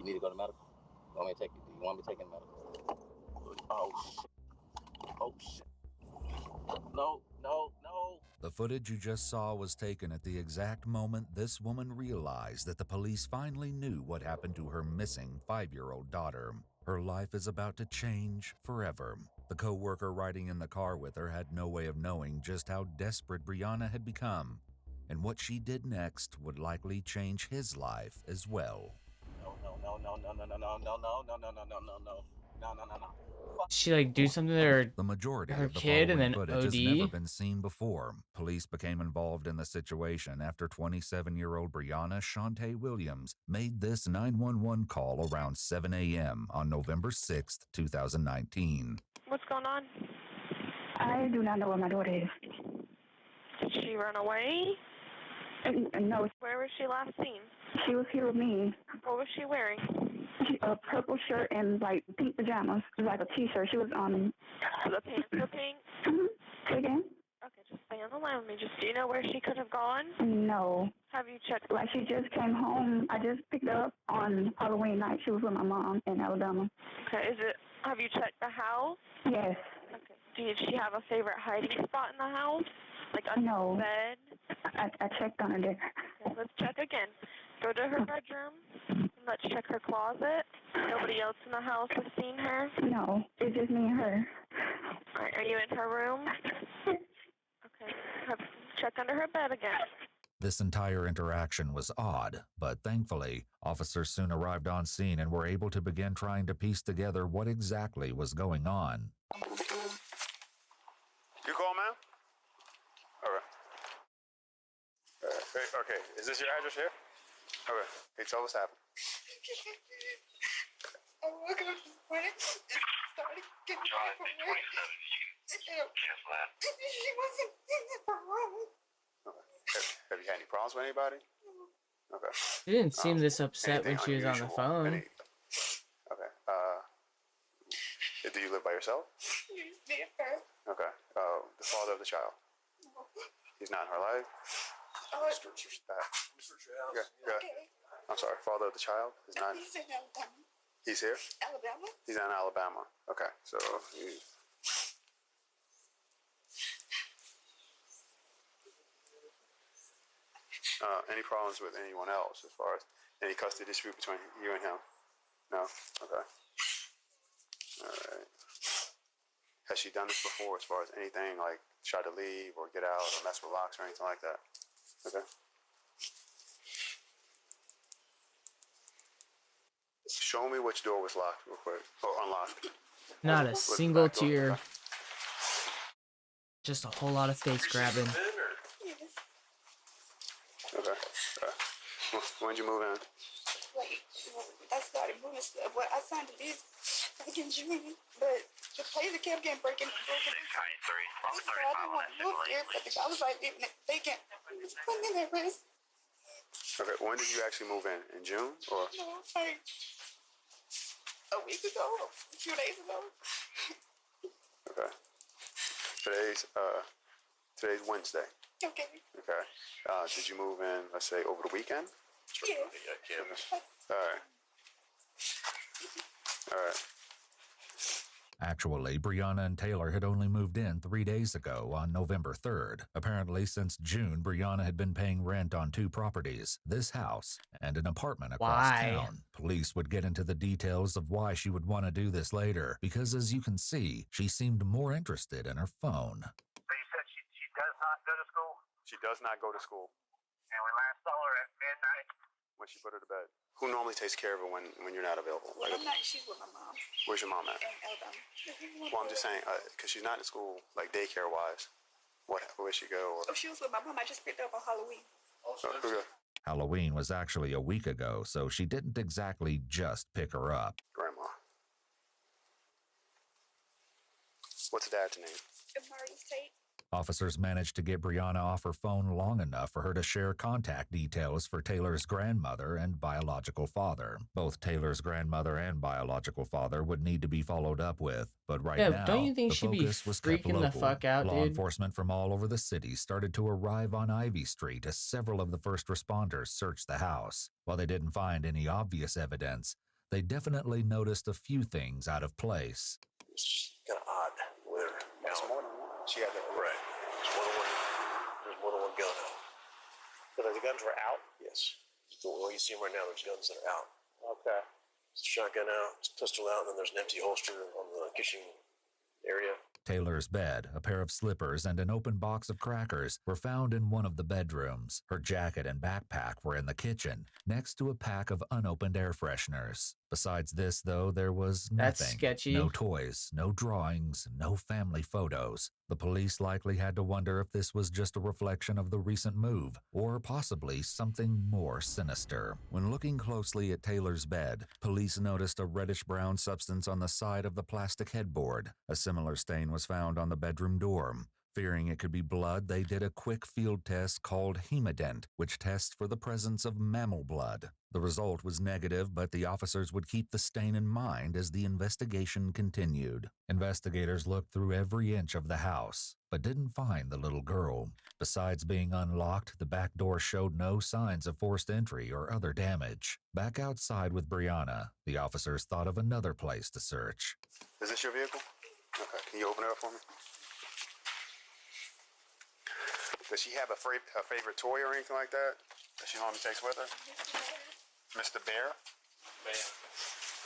You need to go to medical? You want me to take you? Do you want me to take you to medical? Oh, shit. Oh, shit. No. The footage you just saw was taken at the exact moment this woman realized that the police finally knew what happened to her missing 5-year-old daughter. Her life is about to change forever. The co-worker riding in the car with her had no way of knowing just how desperate Brianna had become, and what she did next would likely change his life as well. No. She like do something to her, The majority her of the kid and following then footage has OD? never been seen before. Police became involved in the situation after 27-year-old Brianna Shantae Williams made this 911 call around 7 a.m. on November 6, 2019. What's going on? I do not know where my daughter is. Did she run away? No, Where was she last seen? she was here with me. What was she wearing? A purple shirt and like pink pajamas, like a t-shirt. She was The pants were pink? Say again? Okay, just stay on the line with me. Do you know where she could have gone? No. Have you checked? Like she just came home. I just picked her up on Halloween night. She was with my mom in Alabama. Okay, have you checked the house? Yes. Okay. Did she have a favorite hiding spot in the house? Like under No. the bed? I checked on her there. Okay, let's check again. Go to her bedroom. And let's check her closet. Nobody else in the house has seen her? No, it's just me and her. All right, are you in her room? Okay. Check under her bed again. This entire interaction was odd, but thankfully, officers soon arrived on scene and were able to begin trying to piece together what exactly was going on. You call, ma'am? Okay. Okay, is this your address here? Okay, hey, tell us what happened. I woke up this morning and started getting ready for work. Cancel that. She wasn't in her room. Okay. Have you had any problems with anybody? Okay. She didn't seem this upset when she was on the phone. Okay. Do you live by yourself? Yes, me and her. Okay. The father of the child. No. He's not in her life. Research your house. Okay. I'm sorry. Father of the child is not. He's in Alabama. He's here. Alabama? He's in Alabama. Okay. So. Any problems with anyone else as far as any custody dispute between you and him? No? Okay. All right. Has she done this before as far as anything like try to leave or get out or mess with locks or anything like that? Okay. Show me which door was locked real quick. Or unlocked. Not a single tear. Just a whole lot of face grabbing. Okay. When did you move in? Like, I started moving stuff. Well, I signed a lease back in June, but the place kept getting broken. So I didn't want to move there, but the guy was like leaving it vacant. He was putting in their risk. Okay, when did you actually move in? In June? Or? No, like a week ago, a few days ago. Okay. Today's Wednesday. Okay. Okay. Did you move in, let's say, over the weekend? Yeah. All right. Actually, Brianna and Taylor had only moved in 3 days ago on November 3rd. Apparently, since June, Brianna had been paying rent on 2 properties, this house and an apartment across town. Police would get into the details of why she would want to do this later, because as you can see, she seemed more interested in her phone. So you said she does not go to school? She does not go to school. And we last saw her at midnight. When she put her to bed. Who normally takes care of her when you're not available? Well, I'm not. She's with my mom. Where's your mom at? In Alabama. Well, I'm just saying, because she's not in school, like daycare-wise. Where'd she go? Or? Oh, she was with my mom. I just picked her up on Halloween. Okay. Halloween was actually a week ago, so she didn't exactly just pick her up. Grandma. What's dad's name? Amari Tate. Officers managed to get Brianna off her phone long enough for her to share contact details for Taylor's grandmother and biological father. Both Taylor's grandmother and biological father would need to be followed up with, but right now, don't you think the she'd be focus was kept freaking local. the fuck out, Law dude? enforcement from all over the city started to arrive on Ivy Street as several of the first responders searched the house. While they didn't find any obvious evidence, They definitely noticed a few things out of place. It's kind of odd with her. It's more than one. She had that Right. There's more than one gun out. So the guns were out? Yes. The way you see them right now, there's guns that are out. Okay. It's a shotgun out, it's a pistol out, and then there's an empty holster on the kitchen area. Taylor's bed, a pair of slippers, and an open box of crackers were found in one of the bedrooms. Her jacket and backpack were in the kitchen, next to a pack of unopened air fresheners. Besides this, though, there was nothing. That's sketchy. No toys, no drawings, no family photos. The police likely had to wonder if this was just a reflection of the recent move, or possibly something more sinister. When looking closely at Taylor's bed, police noticed a reddish-brown substance on the side of the plastic headboard. A similar stain was found on the bedroom door. Fearing it could be blood, they did a quick field test called hemodent, which tests for the presence of mammal blood. The result was negative, but the officers would keep the stain in mind as the investigation continued. Investigators looked through every inch of the house, but didn't find the little girl. Besides being unlocked, the back door showed no signs of forced entry or other damage. Back outside with Brianna, the officers thought of another place to search. Is this your vehicle? Okay. Can you open it up for me? Does she have a favorite toy or anything like that she normally takes with her? Mr. Bear? Man,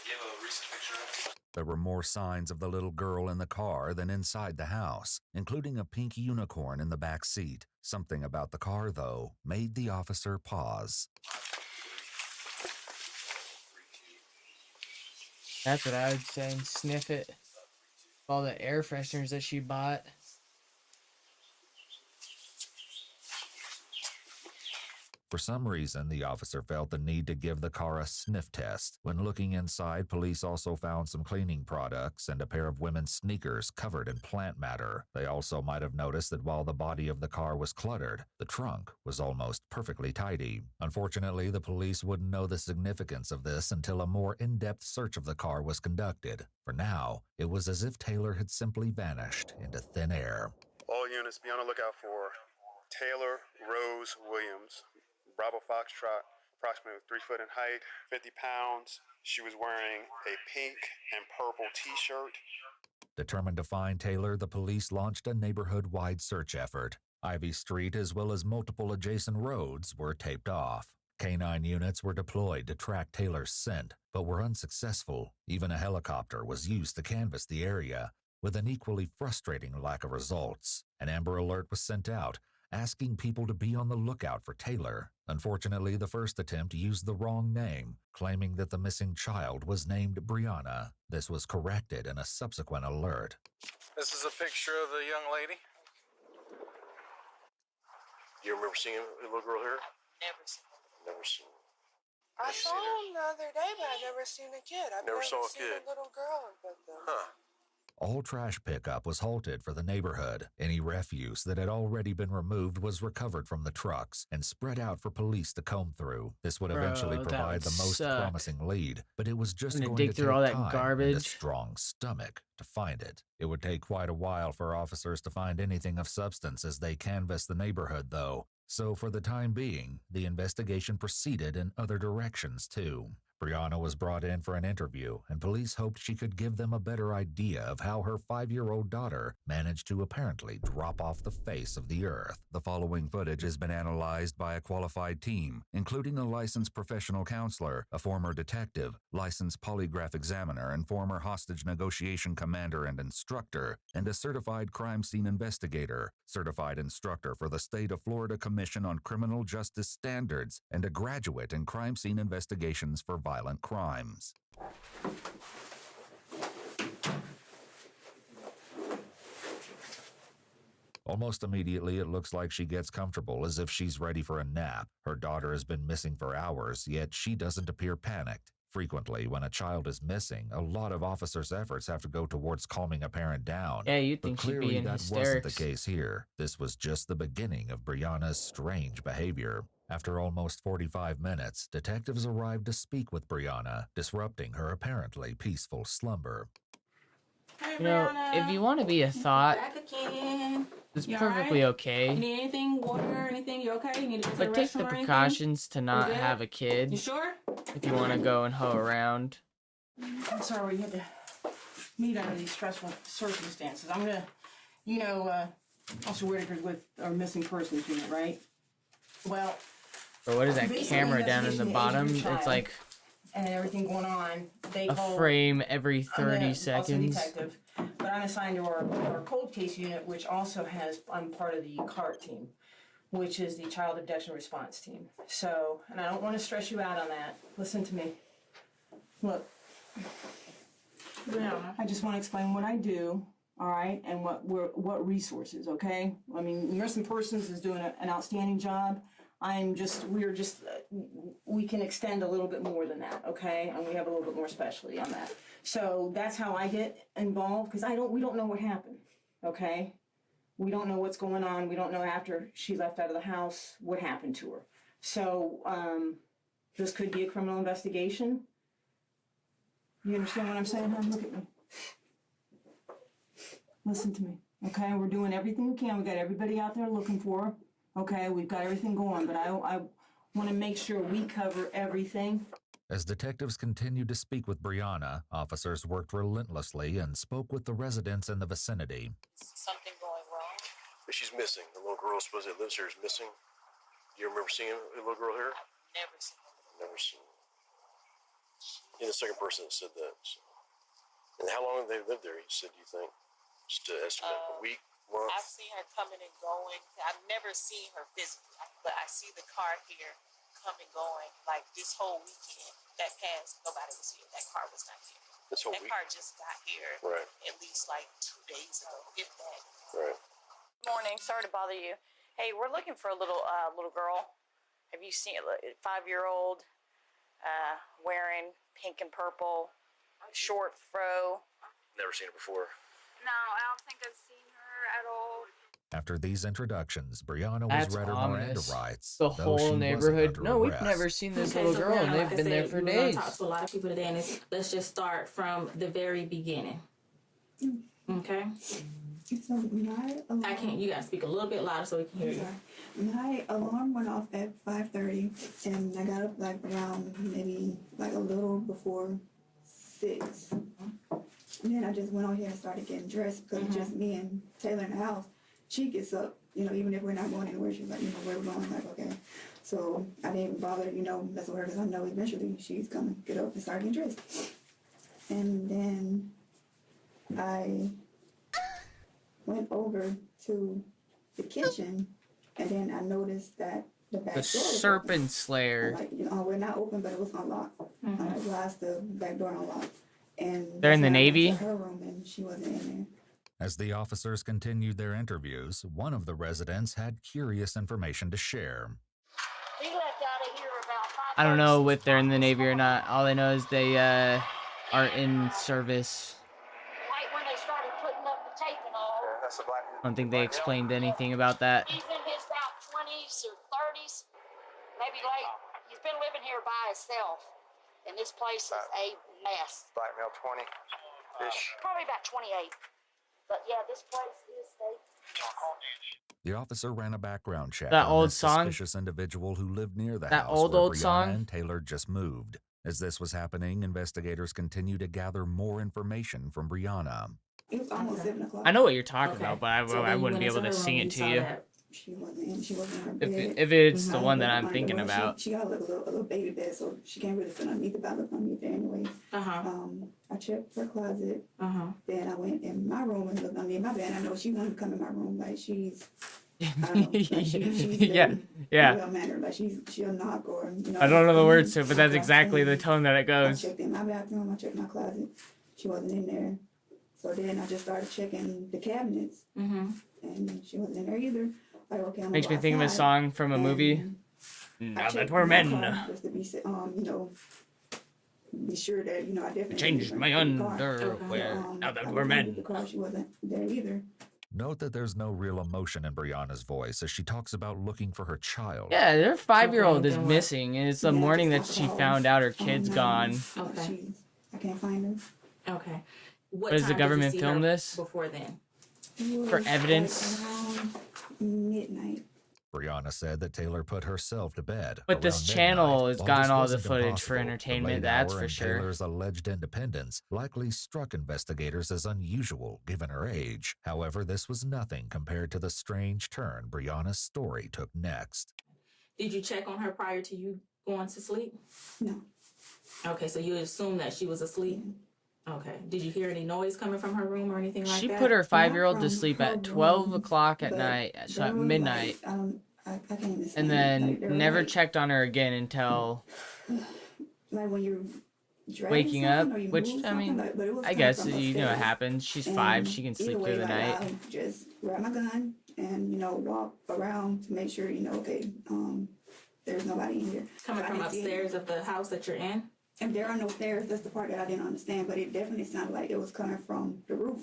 you have a recent picture of it? There were more signs of the little girl in the car than inside the house, including a pink unicorn in the back seat. Something about the car, though, made the officer pause. That's what I would say, and sniff it. All the air fresheners that she bought. For some reason, the officer felt the need to give the car a sniff test. When looking inside, police also found some cleaning products and a pair of women's sneakers covered in plant matter. They also might have noticed that while the body of the car was cluttered, the trunk was almost perfectly tidy. Unfortunately, the police wouldn't know the significance of this until a more in-depth search of the car was conducted. For now, it was as if Taylor had simply vanished into thin air. All units, be on the lookout for Taylor Rose Williams. Bravo Foxtrot, approximately 3 foot in height, 50 pounds. She was wearing a pink and purple t-shirt. Determined to find Taylor, the police launched a neighborhood-wide search effort. Ivy Street, as well as multiple adjacent roads, were taped off. Canine units were deployed to track Taylor's scent, but were unsuccessful. Even a helicopter was used to canvass the area, with an equally frustrating lack of results. An Amber Alert was sent out, asking people to be on the lookout for Taylor. Unfortunately, the first attempt used the wrong name, claiming that the missing child was named Brianna. This was corrected in a subsequent alert. This is a picture of the young lady. You remember seeing a little girl here? Never seen Never seen. I saw him the other day, but I never seen a kid. I've Never saw a seen kid. a little girl. But Huh. All trash pickup was halted for the neighborhood. Any refuse that had already been removed was recovered from the trucks and spread out for police to comb through. This would eventually Bro, that provide the would most suck. promising lead, but it was just Having to going dig to through take all that time and a garbage. strong stomach to find it. It would take quite a while for officers to find anything of substance as they canvassed the neighborhood, though. So for the time being, the investigation proceeded in other directions, too. Brianna was brought in for an interview, and police hoped she could give them a better idea of how her 5-year-old daughter managed to apparently drop off the face of the earth. The following footage has been analyzed by a qualified team, including a licensed professional counselor, a former detective, licensed polygraph examiner, and former hostage negotiation commander and instructor, and a certified crime scene investigator, certified instructor for the State of Florida Commission on Criminal Justice Standards, and a graduate in crime scene investigations for violent crimes. Almost immediately, it looks like she gets comfortable, as if she's ready for a nap. Her daughter has been missing for hours, yet she doesn't appear panicked. Frequently, when a child is missing, a lot of officers' efforts have to go towards calming a parent down. Yeah, you'd But think she'd be clearly in that hysterics. wasn't the case here. This was just the beginning of Brianna's strange behavior. After almost 45 minutes, detectives arrived to speak with Brianna, disrupting her apparently peaceful slumber. Hey, You know, if you want to be a thought, back again. it's You perfectly You okay. need anything, water, anything? You okay? You need to go to But take the restroom or anything? precautions to not good? have a You kid sure? if you want to go and hoe around. I'm sorry we had to meet under these stressful circumstances. I'm gonna, Officer Whitaker's with our missing persons unit, right? Well, Or what is that based on camera down in the investigation bottom? into the It's child like and everything going on. They a call. frame every I'm 30 also seconds. detective, but I'm assigned to our cold case unit, which also has. I'm part of the CART team, which is the Child Abduction Response Team. So, and I don't want to stress you out on that. Listen to me. Look, I just want to explain what I do, all right, and what resources, okay? I mean, Missing Persons is doing an outstanding job. We can extend a little bit more than that, okay? And we have a little bit more specialty on that. So that's how I get involved, because we don't know what happened, okay? We don't know what's going on. We don't know after she left out of the house what happened to her. So this could be a criminal investigation. You understand what I'm saying, hon? Look at me. Listen to me, okay? We're doing everything we can. We got everybody out there looking for her, okay? We've got everything going, but I want to make sure we cover everything. As detectives continued to speak with Brianna, officers worked relentlessly and spoke with the residents in the vicinity. Something going wrong? But she's missing. The little girl supposed that lives here is missing. You remember seeing a little girl here? I've never seen her. Never seen her. You're the second person that said that. So. And how long have they lived there, you said, do you think? Just to estimate, a week, month? I've seen her coming and going. I've never seen her physically, but I see the car here coming and going. Like this whole weekend that passed, nobody was here. That car was not here. This whole that week? car just got here at least like 2 days ago, if that. Right. Good morning. Sorry to bother you. Hey, we're looking for a little girl. Have you seen a 5-year-old wearing pink and purple, short fro? Never seen her before. No, I don't think I've seen her at all. After these introductions, Brianna That's was read her Miranda ominous. rights. The though she whole wasn't neighborhood. under No, we've arrest. never seen this Okay, little so girl, and now, they've like I been there said, for we're gonna days. talk to a lot of people today, and let's just start from the very beginning. Okay. So my alarm, I can't. You gotta speak a little bit louder so we can hear you. my alarm went off at 5:30, and I got up like around maybe like a little before 6. And then I just went on here and started getting dressed because it's just me and Taylor in the house. She gets up, even if we're not going anywhere, she's like, where we're going, like, okay. So I didn't even bother, mess with her because I know eventually she's gonna get up and start getting dressed. And then I went over to the kitchen, and then I noticed that the back door The was Serpent open. Slayer. Like, we're not open, but it was unlocked. Why is the back door unlocked? And They're in the that's when I went Navy? to her room, and she wasn't in there. As the officers continued their interviews, one of the residents had curious information to share. We left out of here about 5. I don't know if they're in the Navy or not. All I know is they are in service. Right when they started putting up the tape and all. Yeah, that's a black. I don't think they explained anything about that. He's in his about 20s or 30s, maybe late. He's been living here by himself, and this place is a mess. Black male 20-ish. Probably about 28. But yeah, this place is a mess. The officer ran a background check That on old this song? suspicious individual who lived near the That house old where Brianna song? and Taylor just moved. As this was happening, investigators continued to gather more information from Brianna. It was almost 7 o'clock. I know what you're talking about, but So I then you wouldn't be went able to into her sing room, it to saw you. that. She wasn't in her bed. If it's the I one that looked I'm behind thinking her. about. She got like a little baby bed, so she can't really fit underneath the bed. I looked underneath there anyway. I checked her closet. Then I went in my room and looked underneath my bed. I know she wanted to come in my room, like she's. I don't know, like she's Yeah. well mannered, like she'll knock or I don't know the words to it, but that's exactly the tone that it I goes. checked in my bathroom. I checked my closet. She wasn't in there. So then I just started checking the cabinets, and she wasn't in there either. Like, okay, I'm Makes gonna me think of a outside. song from a movie. And Now I that checked we're my men. car just to be, be sure that I definitely Changed my didn't car. underwear. Now that I we're went into men. the car. She wasn't there either. Note that there's no real emotion in Brianna's voice as she talks about looking for her child. Yeah, their 5-year-old is then what? missing, and it's the Yeah, I morning that just she called. found out her kid's No, gone. Okay. I can't find her. Okay. What Does the time did you government see film her this? before then? It was For evidence? like around midnight. Brianna said that Taylor put herself to bed. But this around channel midnight. has While gotten this all the wasn't footage for impossible, the entertainment, late that's hour for and sure. Taylor's alleged independence likely struck investigators as unusual given her age. However, this was nothing compared to the strange turn Brianna's story took next. Did you check on her prior to you going to sleep? No. Okay, so you assume that she was asleep? Okay. Did you hear any noise coming from her room or anything like She that? put her Not 5-year-old to from sleep her at 12 room, o'clock at but night, so there at was, midnight, like, I can't even and stand it. then Like, there was, never like, checked on her again until like when you're dragging waking up, something or you which, move I something, mean, like, but it was I coming guess, from you know, it upstairs. happens. She's 5, And she can either sleep way, through the like, night. I'll just grab my gun and, you know, walk around to make sure, you know, okay, there's nobody in here. Coming So I from didn't see upstairs it. of the house that you're in? And there are no stairs. That's the part that I didn't understand, but it definitely sounded like it was coming from the roof.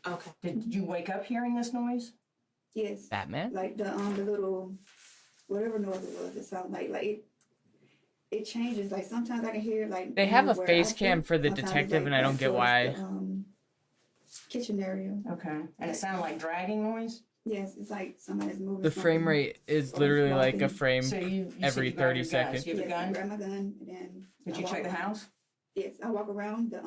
Okay. Did you wake up hearing this noise? Yes. Batman? Like the little, whatever noise it was, it sounded like it changes. Like sometimes I can hear like They have a where I face cam sleep. for the Sometimes it's, detective, like, and I don't back get towards why. the kitchen area. Okay. And it sounded like dragging noise? Yes, it's like somebody's moving. The frame something rate is or literally like a walking. frame So you every said you grabbed 30 your gun. seconds. So you have a Yes, I gun? grab my gun and then. Did I you walk check the around. house? Yes, I walk around the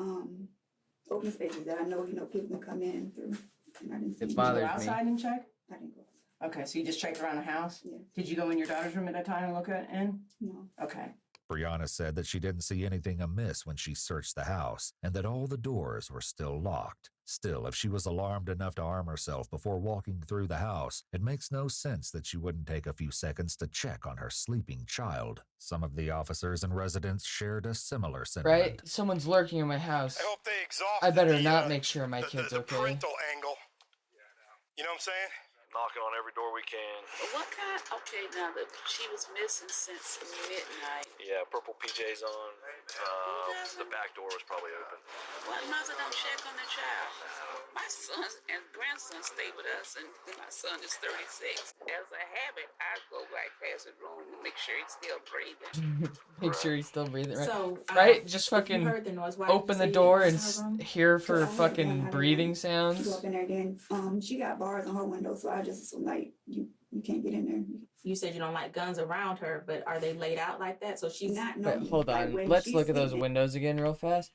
open spaces that I know, you know, people can come in through. And I didn't see It Did you bothers go me. outside and check? I didn't go outside. Okay, so you just checked around the house? Yeah. Did you go in your daughter's room at that time and look in? No. Okay. Brianna said that she didn't see anything amiss when she searched the house and that all the doors were still locked. Still, if she was alarmed enough to arm herself before walking through the house, it makes no sense that she wouldn't take a few seconds to check on her sleeping child. Some of the officers and residents shared a similar sentiment. Right? Someone's lurking in my house. I hope they exhaust. I better not make sure my kid's the okay. parental angle. You know what I'm saying? Knocking on every door we can. What kind? Okay, now that she was missing since midnight. Yeah, purple PJs on. The back door was probably open. What mother don't check on the child? My son and grandson stay with us, and my son is 36. As a habit, I go right past the room and make sure he's still breathing. Make sure he's still breathing, right? So, right? Just if you fucking heard the noise, why did open you the say door you and was in her room? hear for So I heard fucking them. I breathing didn't sounds. go up in there then. She got bars on her window, so I just assumed like you can't get in there. You said you don't like guns around her, but are they laid out like that? So she's Not Wait, normally. hold Like, on. when Let's she's look at those sleeping- windows again real fast.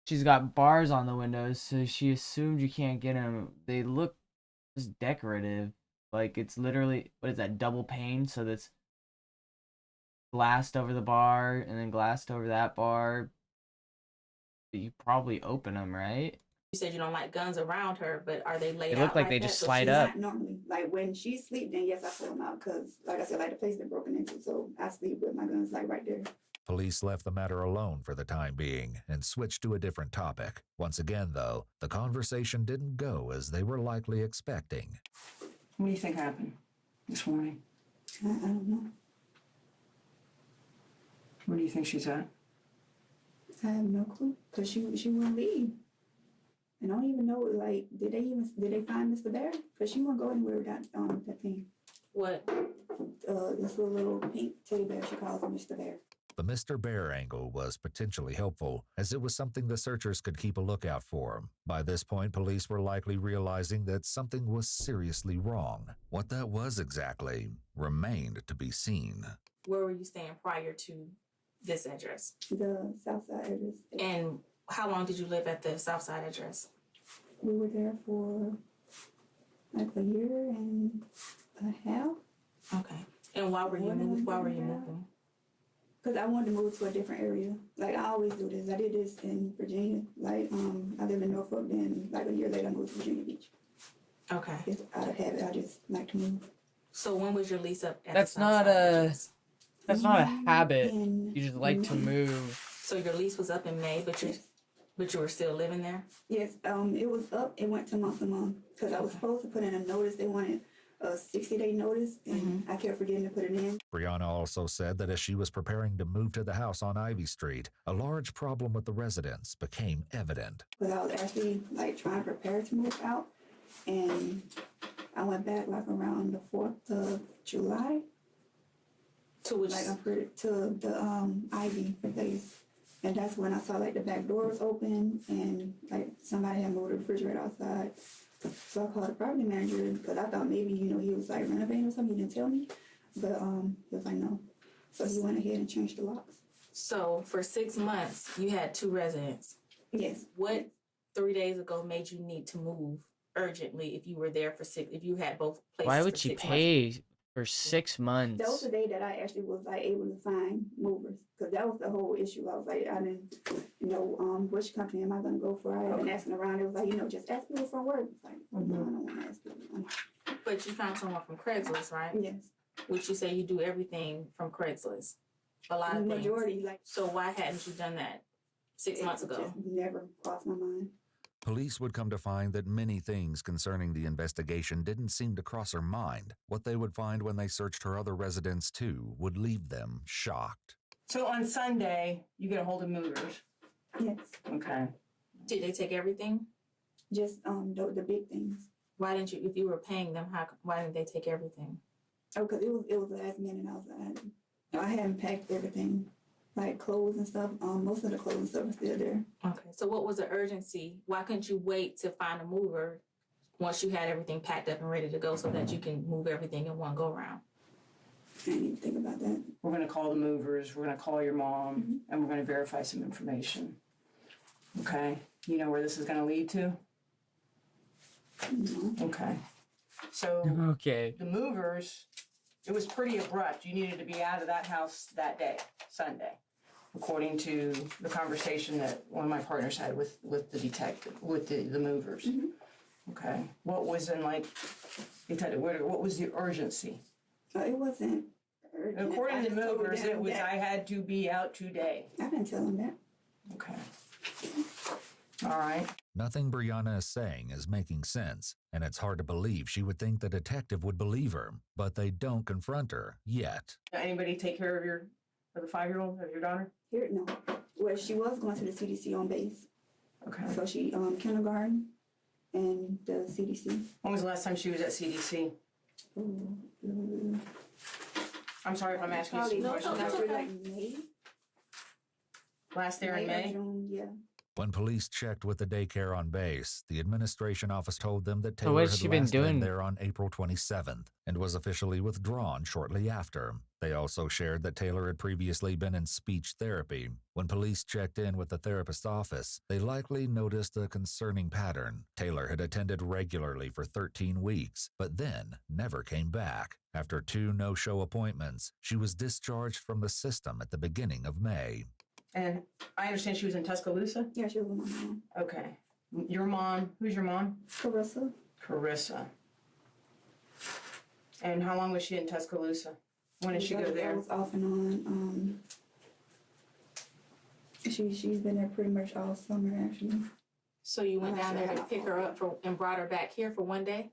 She's got bars on the windows, so she assumed you can't get them. They look just decorative. Like it's literally, what is that, double pane? So that's glassed over the bar and then glassed over that bar. But you probably open them, right? You said you don't like guns around her, but are they laid They out look like they that? just So slide she's up. Not normally. Like when she sleep, then yes, I pull them out because, like I said, like the place been broken into, so I sleep with my guns like right there. Police left the matter alone for the time being and switched to a different topic. Once again, though, the conversation didn't go as they were likely expecting. What do you think happened this morning? I don't know. Where do you think she's at? I have no clue because she wouldn't leave. And I don't even know, like, did they find Mr. Bear? Because she wouldn't go anywhere without that thing. What? This little pink teddy bear, she calls him Mr. Bear. The Mr. Bear angle was potentially helpful, as it was something the searchers could keep a lookout for. By this point, police were likely realizing that something was seriously wrong. What that was exactly remained to be seen. Where were you staying prior to this address? The Southside address. And how long did you live at the Southside address? We were there for like a year and a half. Okay. And why were you moving? Because I wanted to move to a different area. Like I always do this. I did this in Virginia. Like I live in Norfolk, then like a year later I moved to Virginia Beach. Okay. It's out of habit. I just like to move. So when was your lease up at That's the not Southside a address? that's not a habit. In You just like to May. move. So your lease was up in May, but you were still living there? Yes, it was up. It went to month because I was supposed to put in a notice. They wanted a 60-day notice, and I kept forgetting to put it in. Brianna also said that as she was preparing to move to the house on Ivy Street, a large problem with the residents became evident. But I was actually like trying to prepare to move out, and I went back like around the 4th of July. To which? Like to the Ivy place. And that's when I saw like the back door was open and like somebody had moved the refrigerator outside. So I called the property manager because I thought maybe, he was like renovating or something. He didn't tell me. But he was like, no. So he went ahead and changed the locks. So for 6 months, you had 2 residents. Yes. What 3 days ago made you need to move urgently if you were there for if you had both places? Why would for she 6 pay months? for 6 months? That was the day that I actually was like able to find movers because that was the whole issue. I was like, I didn't know which company am I going to go for. I had been asking around. It was like, just ask people from work. It's like, no, I don't want to ask people. But you found someone from Craigslist, right? Yes. Which you say you do everything from Craigslist. A lot of majority, things. So why hadn't you done that 6 months ago? Just never crossed my mind. Police would come to find that many things concerning the investigation didn't seem to cross her mind. What they would find when they searched her other residence too would leave them shocked. So on Sunday, you get a hold of movers. Yes. Okay. Did they take everything? Just the big things. Why didn't you, if you were paying them, why didn't they take everything? Oh, because it was last minute. I hadn't packed everything, like clothes and stuff. Most of the clothes and stuff are still there. Okay. So what was the urgency? Why couldn't you wait to find a mover once you had everything packed up and ready to go so that you can move everything in one go round? I didn't even think about that. We're going to call the movers. We're going to call your mom, and we're going to verify some information. Okay. You know where this is going to lead to? No. Okay. So Okay. the movers, it was pretty abrupt. You needed to be out of that house that day, Sunday, according to the conversation that one of my partners had with the detective, with the movers. Okay. What was what was the urgency? It wasn't urgent. According to the I just told movers, them it was that I had to be out today. I didn't tell them that. Okay. All right. Nothing Brianna is saying is making sense, and it's hard to believe she would think the detective would believe her, but they don't confront her yet. Anybody take care of the 5-year-old, of your daughter? Here, no. Well, she was going to the CDC on base. Okay. So she kindergarten and the CDC. When was the last time she was at CDC? I'm sorry if I'm asking you some questions. May. Last there in May? June, yeah. When police checked with the daycare on base, the administration office told them that So Taylor what's had she been last been doing? there on April 27th and was officially withdrawn shortly after. They also shared that Taylor had previously been in speech therapy. When police checked in with the therapist's office, they likely noticed a concerning pattern. Taylor had attended regularly for 13 weeks, but then never came back. After 2 no-show appointments, she was discharged from the system at the beginning of May. And I understand she was in Tuscaloosa? Yeah, she was with my mom. Okay. Your mom, who's your mom? Carissa. Carissa. And how long was she in Tuscaloosa? When did she go there? It was off and on. She's been there pretty much all summer, actually. So you went down there to pick her up and brought her back here for one day?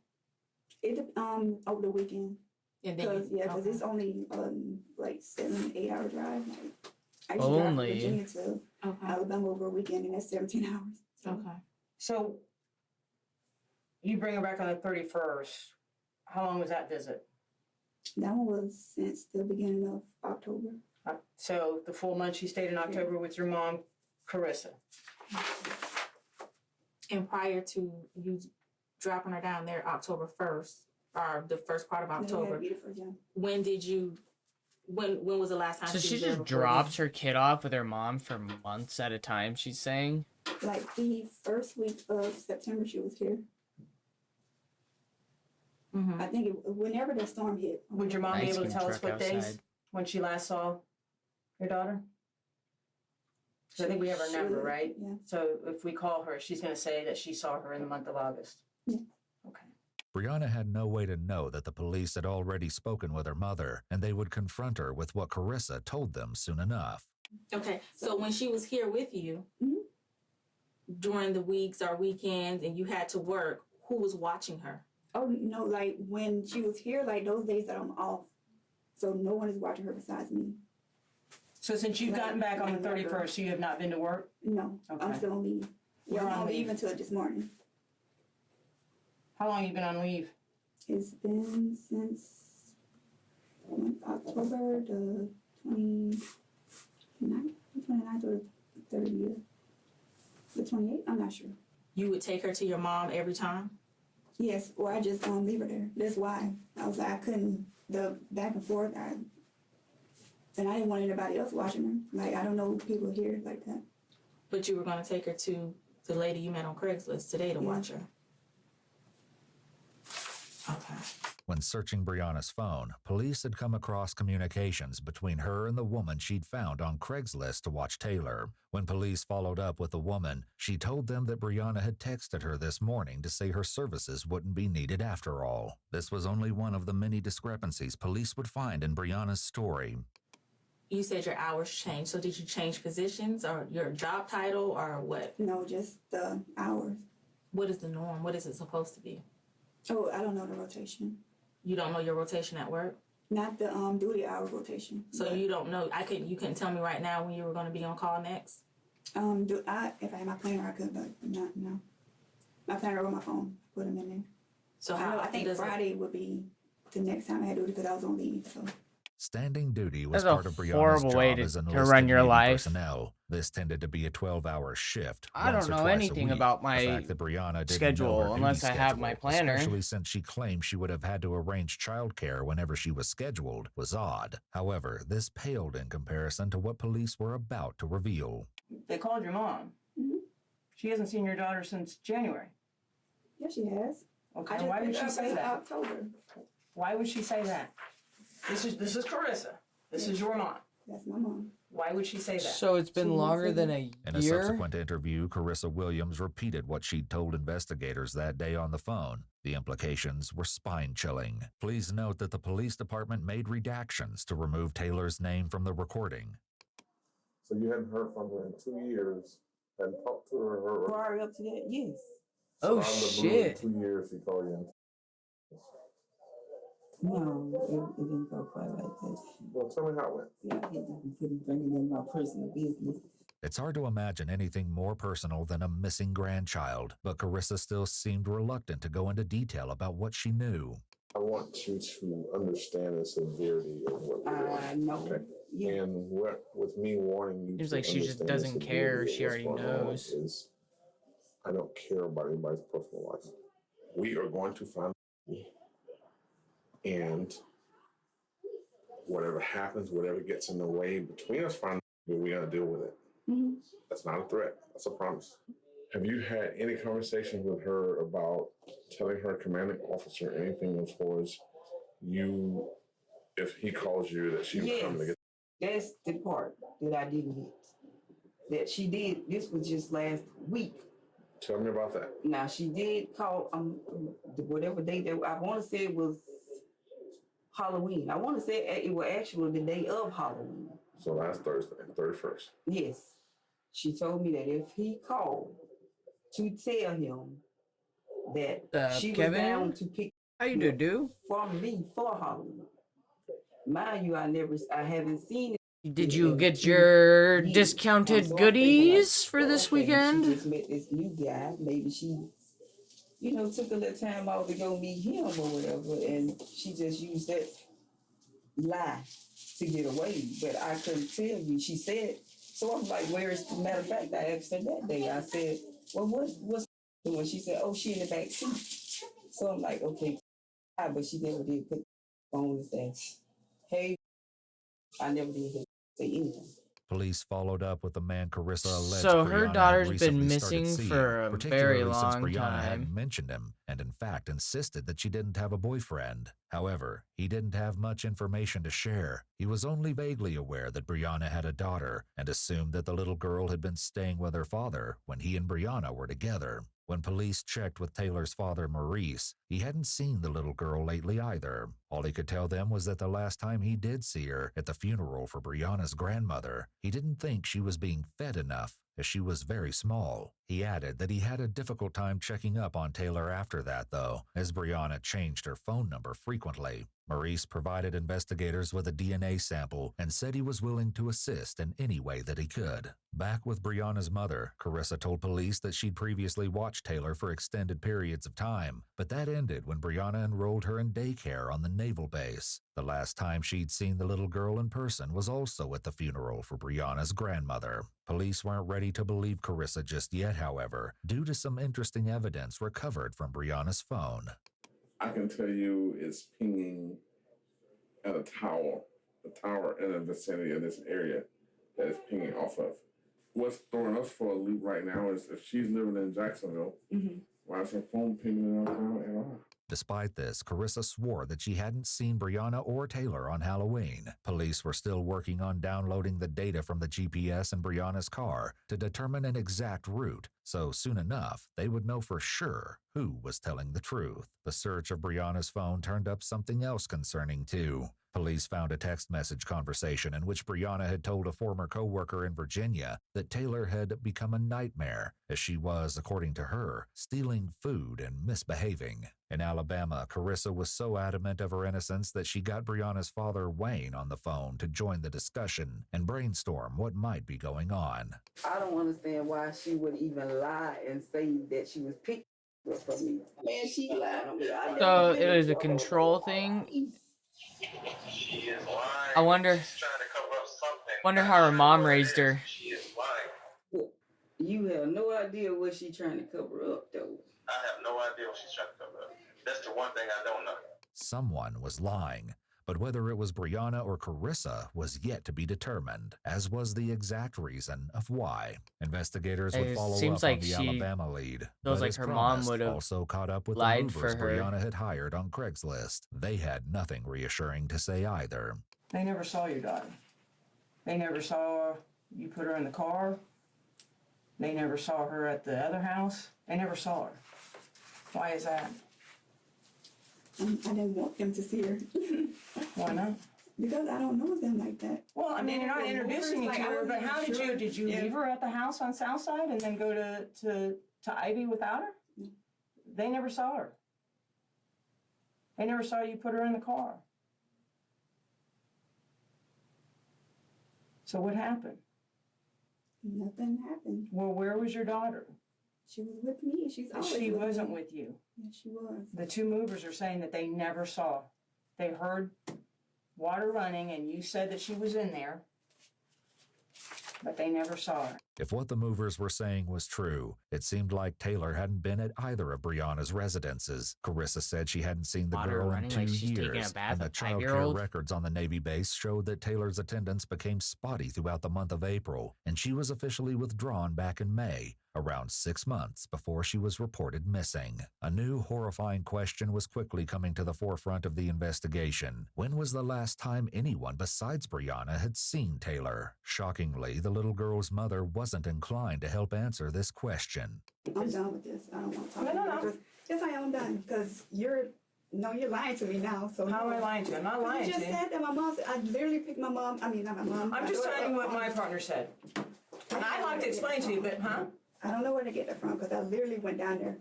Over the weekend. And then because it's only like 7-8 hour drive. Like, I used to drive from Only. Virginia to Alabama over a weekend, and that's 17 hours. So. Okay. So you bring her back on the 31st. How long was that visit? That one was since the beginning of October. So the full month she stayed in October with your mom, Carissa. And prior to you dropping her down there October 1st, or the first part of October, when did you, when was the last time So she was there just before drops her kid off with her mom for months at a time, she's saying? Like the first week of September, she was here. I think whenever the storm hit. Would your mom be able to tell us what days when she last saw your daughter? So I think we have her number, right? Yeah. So if we call her, she's going to say that she saw her in the month of August. Yeah. Okay. Brianna had no way to know that the police had already spoken with her mother, and they would confront her with what Carissa told them soon enough. Okay, so when she was here with you during the weeks or weekends and you had to work, who was watching her? Oh, no, like when she was here, like those days that I'm off. So no one is watching her besides me. So since you've gotten back on the 31st, you have not been to work? No, Okay. I'm still on leave. You're Well, on I'm leave. leave until this morning. How long have you been on leave? It's been since October the 29th or the 30th. The 28th? I'm not sure. You would take her to your mom every time? Yes, or I just leave her there. That's why I was like I couldn't the back and forth. And I didn't want anybody else watching her. Like I don't know people here like that. But you were going to take her to the lady you met on Craigslist today to watch her. Okay. When searching Brianna's phone, police had come across communications between her and the woman she'd found on Craigslist to watch Taylor. When police followed up with the woman, she told them that Brianna had texted her this morning to say her services wouldn't be needed after all. This was only one of the many discrepancies police would find in Brianna's story. You said your hours changed, so did you change positions or your job title or what? No, just the hours. What is the norm? What is it supposed to be? Oh, I don't know the rotation. You don't know your rotation at work? Not the duty hour rotation. So you don't know. You couldn't tell me right now when you were going to be on call next? If I had my planner, I could, but not no. My planner on my phone, put them in there. So I think Friday would be the next time I had duty because I was on leave. So. Standing duty was That's a part of Brianna's horrible way job as to enlisted run your Navy life. personnel. This tended to be a 12-hour shift. I don't know anything about my the fact that Brianna didn't schedule know her unless duty I have my schedule, planner. especially since she claimed she would have had to arrange childcare whenever she was scheduled, was odd. However, this paled in comparison to what police were about to reveal. They called your mom. Mm-hmm. She hasn't seen your daughter since January. Yeah, she has. Okay, why would she say that? October. Why would she say that? This is Carissa. This is your mom. That's my mom. Why would she say that? So it's been longer than a year? In a subsequent interview, Carissa Williams repeated what she'd told investigators that day on the phone. The implications were spine-chilling. Please note that the police department made redactions to remove Taylor's name from the recording. So you hadn't heard from her in 2 years, hadn't talked to her? Prior up to that, yes. Oh, So shit. 2 years she called you in. No, it didn't go quite like that. Well, tell me how it went. Yeah, I couldn't bring it in my personal business. It's hard to imagine anything more personal than a missing grandchild, but Carissa still seemed reluctant to go into detail about what she knew. I want you to understand the severity of what you're doing. I know. Okay? Yeah. And with me warning you, Seems to like she just understand the doesn't care. severity She of what's already going on knows. is I don't care about anybody's personal life. We are going to find you, and whatever happens, whatever gets in the way between us finding you, we're going to deal with it. Mm-hmm. That's not a threat. That's a promise. Have you had any conversations with her about telling her commanding officer anything as far as you, if he calls you, that she was coming to get? That's the part that I didn't get. That she did. This was just last week. Tell me about that. Now she did call whatever day that I want to say it was Halloween. I want to say it was actually the day of Halloween. So last Thursday, 31st. Yes. She told me that if he called to tell him that she was down to pick from me for Halloween. Mind you, I haven't seen it. Did you get your discounted goodies for this weekend? She just met this new guy. Maybe she, took a little time out to go meet him or whatever, and she just used that lie to get away. But I couldn't tell you. She said, so I'm like, where is, matter of fact, I asked her that day. I said, well, what's doing? She said, oh, she in the back seat. So I'm like, okay, but she never did put on and say, hey, I never did say anything. Police followed up with the man Carissa alleged So her Brianna daughter's had been recently started missing seeing, for a particularly very since long Brianna hadn't time. mentioned him, and in fact insisted that she didn't have a boyfriend. However, he didn't have much information to share. He was only vaguely aware that Brianna had a daughter and assumed that the little girl had been staying with her father when he and Brianna were together. When police checked with Taylor's father, Maurice, he hadn't seen the little girl lately either. All he could tell them was that the last time he did see her, at the funeral for Brianna's grandmother, he didn't think she was being fed enough, as she was very small. He added that he had a difficult time checking up on Taylor after that, though, as Brianna changed her phone number frequently. Maurice provided investigators with a DNA sample and said he was willing to assist in any way that he could. Back with Brianna's mother, Carissa told police that she'd previously watched Taylor for extended periods of time, but that ended when Brianna enrolled her in daycare on the naval base. The last time she'd seen the little girl in person was also at the funeral for Brianna's grandmother. Police weren't ready to believe Carissa just yet, however, due to some interesting evidence recovered from Brianna's phone. I can tell you it's pinging at a tower in the vicinity of this area that it's pinging off of. What's throwing us for a loop right now is if she's living in Jacksonville, why is her phone pinging at all? Despite this, Carissa swore that she hadn't seen Brianna or Taylor on Halloween. Police were still working on downloading the data from the GPS in Brianna's car to determine an exact route, so soon enough, they would know for sure who was telling the truth. The search of Brianna's phone turned up something else concerning, too. Police found a text message conversation in which Brianna had told a former co-worker in Virginia that Taylor had become a nightmare, as she was, according to her, stealing food and misbehaving. In Alabama, Carissa was so adamant of her innocence that she got Brianna's father, Wayne, on the phone to join the discussion and brainstorm what might be going on. I don't understand why she would even lie and say that she was picked up from me. Man, she lied on me. So it was a control thing. I wonder how her mom raised her. You have no idea what she's trying to cover up, though. I have no idea what she's trying to cover up. That's the one thing I don't know. Someone was lying, but whether it was Brianna or Carissa was yet to be determined, as was the exact reason of why. Investigators would follow up on the Alabama lead, but like as her promised, mom would have also caught up with the lied movers for her. Brianna had hired on Craigslist. They had nothing reassuring to say either. They never saw your daughter. They never saw you put her in the car. They never saw her at the other house. They never saw her. Why is that? I didn't want them to see her. Why not? Because I don't know them like that. Well, I mean, you're not introducing me to her, but how did you, leave her at the house on Southside and then go to Ivy without her? They never saw her. They never saw you put her in the car. So what happened? Nothing happened. Well, where was your daughter? She was with me. She wasn't with you. Yeah, she was. The two movers are saying that they never saw. They heard water running and you said that she was in there, but they never saw her. If what the movers were saying was true, it seemed like Taylor hadn't been at either of Brianna's residences. Carissa said she hadn't seen the girl in 2 years, and the child care records on the Navy base showed that Taylor's attendance became spotty throughout the month of April, and she was officially withdrawn back in May, around 6 months before she was reported missing. A new horrifying question was quickly coming to the forefront of the investigation. When was the last time anyone besides Brianna had seen Taylor? Shockingly, the little girl's mother wasn't inclined to help answer this question. I'm done with this. I don't want to talk about it. Yes, I am done because you're lying to me now. So how am I lying to you? I'm not lying to you. You just said that my mom. I literally picked my mom. I mean, not my mom. I'm just telling you what my partner said. And I'd like to explain to you, but I don't know where to get that from because I literally went down there.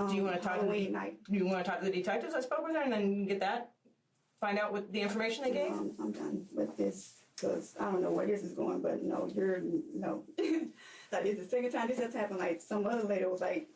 Do you want to talk Halloween night? Do you want to talk to the detectives I spoke with her and then get that? Find out what the information they gave? I'm done with this because I don't know where this is going, but no. Like it's the second time this has happened. Like some other lady was like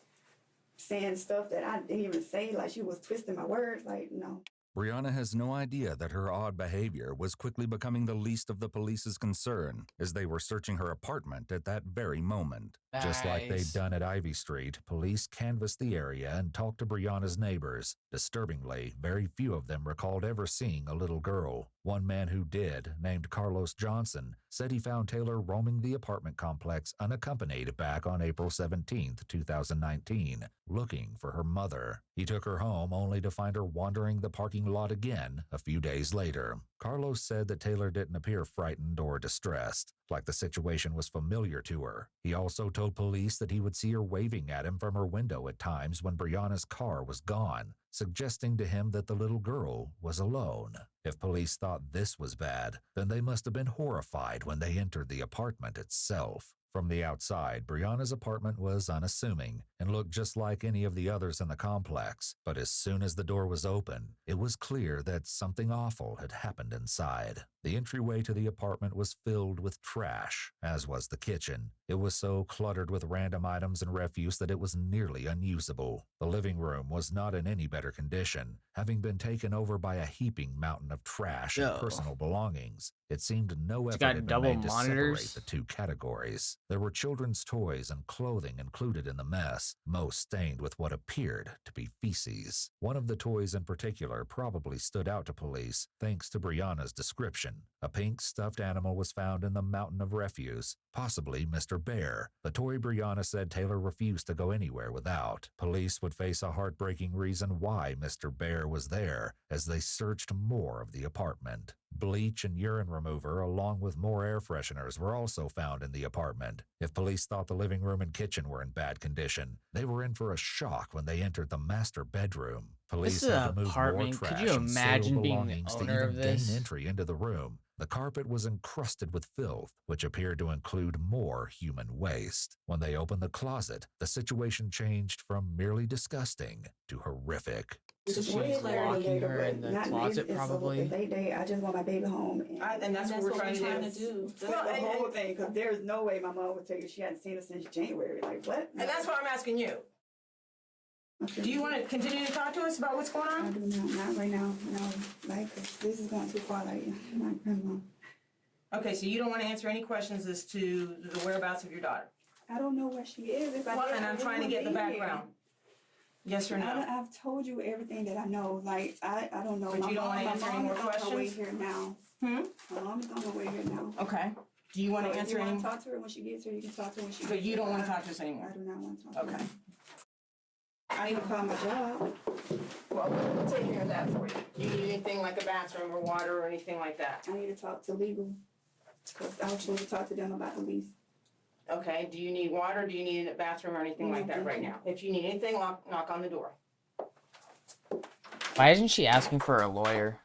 saying stuff that I didn't even say. Like she was twisting my words. Like no. Brianna has no idea that her odd behavior was quickly becoming the least of the police's concern as they were searching her apartment at that very moment. Just like they'd done at Ivy Street, police canvassed the area and talked to Brianna's neighbors. Disturbingly, very few of them recalled ever seeing a little girl. One man who did, named Carlos Johnson, said he found Taylor roaming the apartment complex unaccompanied back on April 17, 2019, looking for her mother. He took her home only to find her wandering the parking lot again a few days later. Carlos said that Taylor didn't appear frightened or distressed, like the situation was familiar to her. He also told police that he would see her waving at him from her window at times when Brianna's car was gone, suggesting to him that the little girl was alone. If police thought this was bad, then they must have been horrified when they entered the apartment itself. From the outside, Brianna's apartment was unassuming and looked just like any of the others in the complex. But as soon as the door was open, it was clear that something awful had happened inside. The entryway to the apartment was filled with trash, as was the kitchen. It was so cluttered with random items and refuse that it was nearly unusable. The living room was not in any better condition, having been taken over by a heaping mountain of trash and personal belongings. It seemed no effort had been made to separate the two categories. There were children's toys and clothing included in the mess, most stained with what appeared to be feces. One of the toys in particular probably stood out to police, thanks to Brianna's description. A pink stuffed animal was found in the mountain of refuse, possibly Mr. Bear. The toy Brianna said Taylor refused to go anywhere without. Police would face a heartbreaking reason why Mr. Bear was there as they searched more of the apartment. Bleach and urine remover, along with more air fresheners, were also found in the apartment. If police thought the living room and kitchen were in bad condition, they were in for a shock when they entered the master bedroom. Police had to move more trash and soiled belongings to even gain entry into the room. The carpet was encrusted with filth, which appeared to include more human waste. When they opened the closet, the situation changed from merely disgusting to horrific. She's locking her in the closet, probably. I just want my baby home. And that's what we're trying to do. That's the whole thing, because there's no way my mom would tell you she hadn't seen us since January. Like, what? And that's why I'm asking you. Okay. Do you want to continue to talk to us about what's going on? I do not right now. No, like, this is going too far. Like, my grandma. Okay, so you don't want to answer any questions as to the whereabouts of your daughter? I don't know where she is. And I'm trying to get the background. Yes or no? I've told you everything that I know. Like, I don't know. But you don't want to answer any more questions? My mom is on her way here now. My mom is on her way here now. Okay. Do you want to answer any? You want to talk to her when she gets here? You can talk to her when she gets here. But you don't want to talk to us anymore? I do not want to talk to her. Okay. I need to call my job. Well, we'll take care of that for you. Do you need anything like a bathroom or water or anything like that? I need to talk to legal. Because I was supposed to talk to them about the lease. Okay, do you need water? Do you need a bathroom or anything like that right now? If you need anything, knock on the door. Why isn't she asking for a lawyer?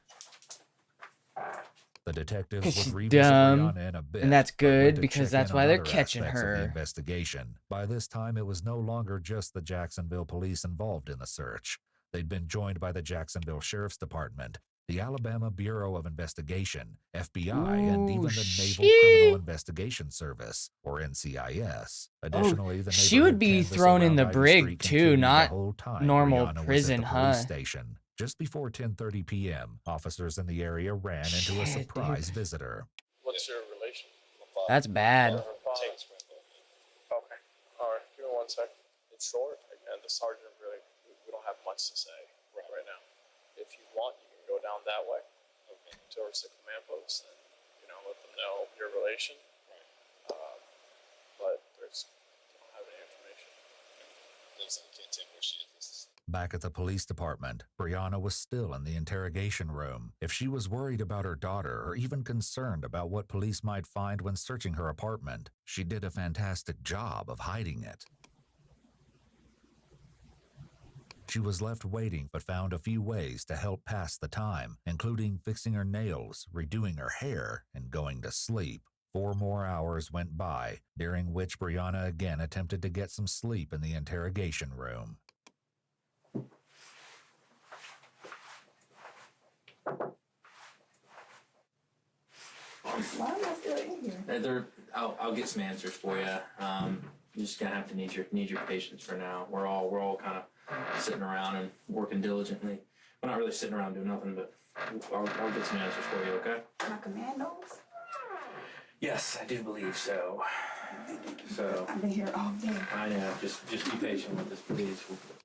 The detectives Because would she's revisit dumb, Brianna in a bit, and that's but went good to because check that's in why on they're other catching aspects of the her. investigation. By this time, it was no longer just the Jacksonville police involved in the search. They'd been joined by the Jacksonville Sheriff's Department, the Alabama Bureau of Investigation, FBI, and even the Naval Criminal Investigation Service, or NCIS. Additionally, the she would be thrown in the brig too, not normal Brianna prison, was at the police station. Just before 10:30 p.m., officers in the area ran into a surprise visitor. What's your relation? That's bad. Okay. All right. Give me 1 second. It's short, and the sergeant really, we don't have much to say right now. If you want, you can go down that way, towards the command post, and let them know your relation. But they don't have any information. Can't tell where she is. Back at the police department, Brianna was still in the interrogation room. If she was worried about her daughter or even concerned about what police might find when searching her apartment, she did a fantastic job of hiding it. She was left waiting but found a few ways to help pass the time, including fixing her nails, redoing her hair, and going to sleep. 4 more hours went by, during which Brianna again attempted to get some sleep in the interrogation room. Why am I still in here? I'll get some answers for you. You're just gonna have to need your patience for now. We're all kind of sitting around and working diligently. We're not really sitting around doing nothing, but I'll get some answers for you. Okay? My commandos? Yes, I do believe so. I've been here all day. I know. Just be patient with us, please.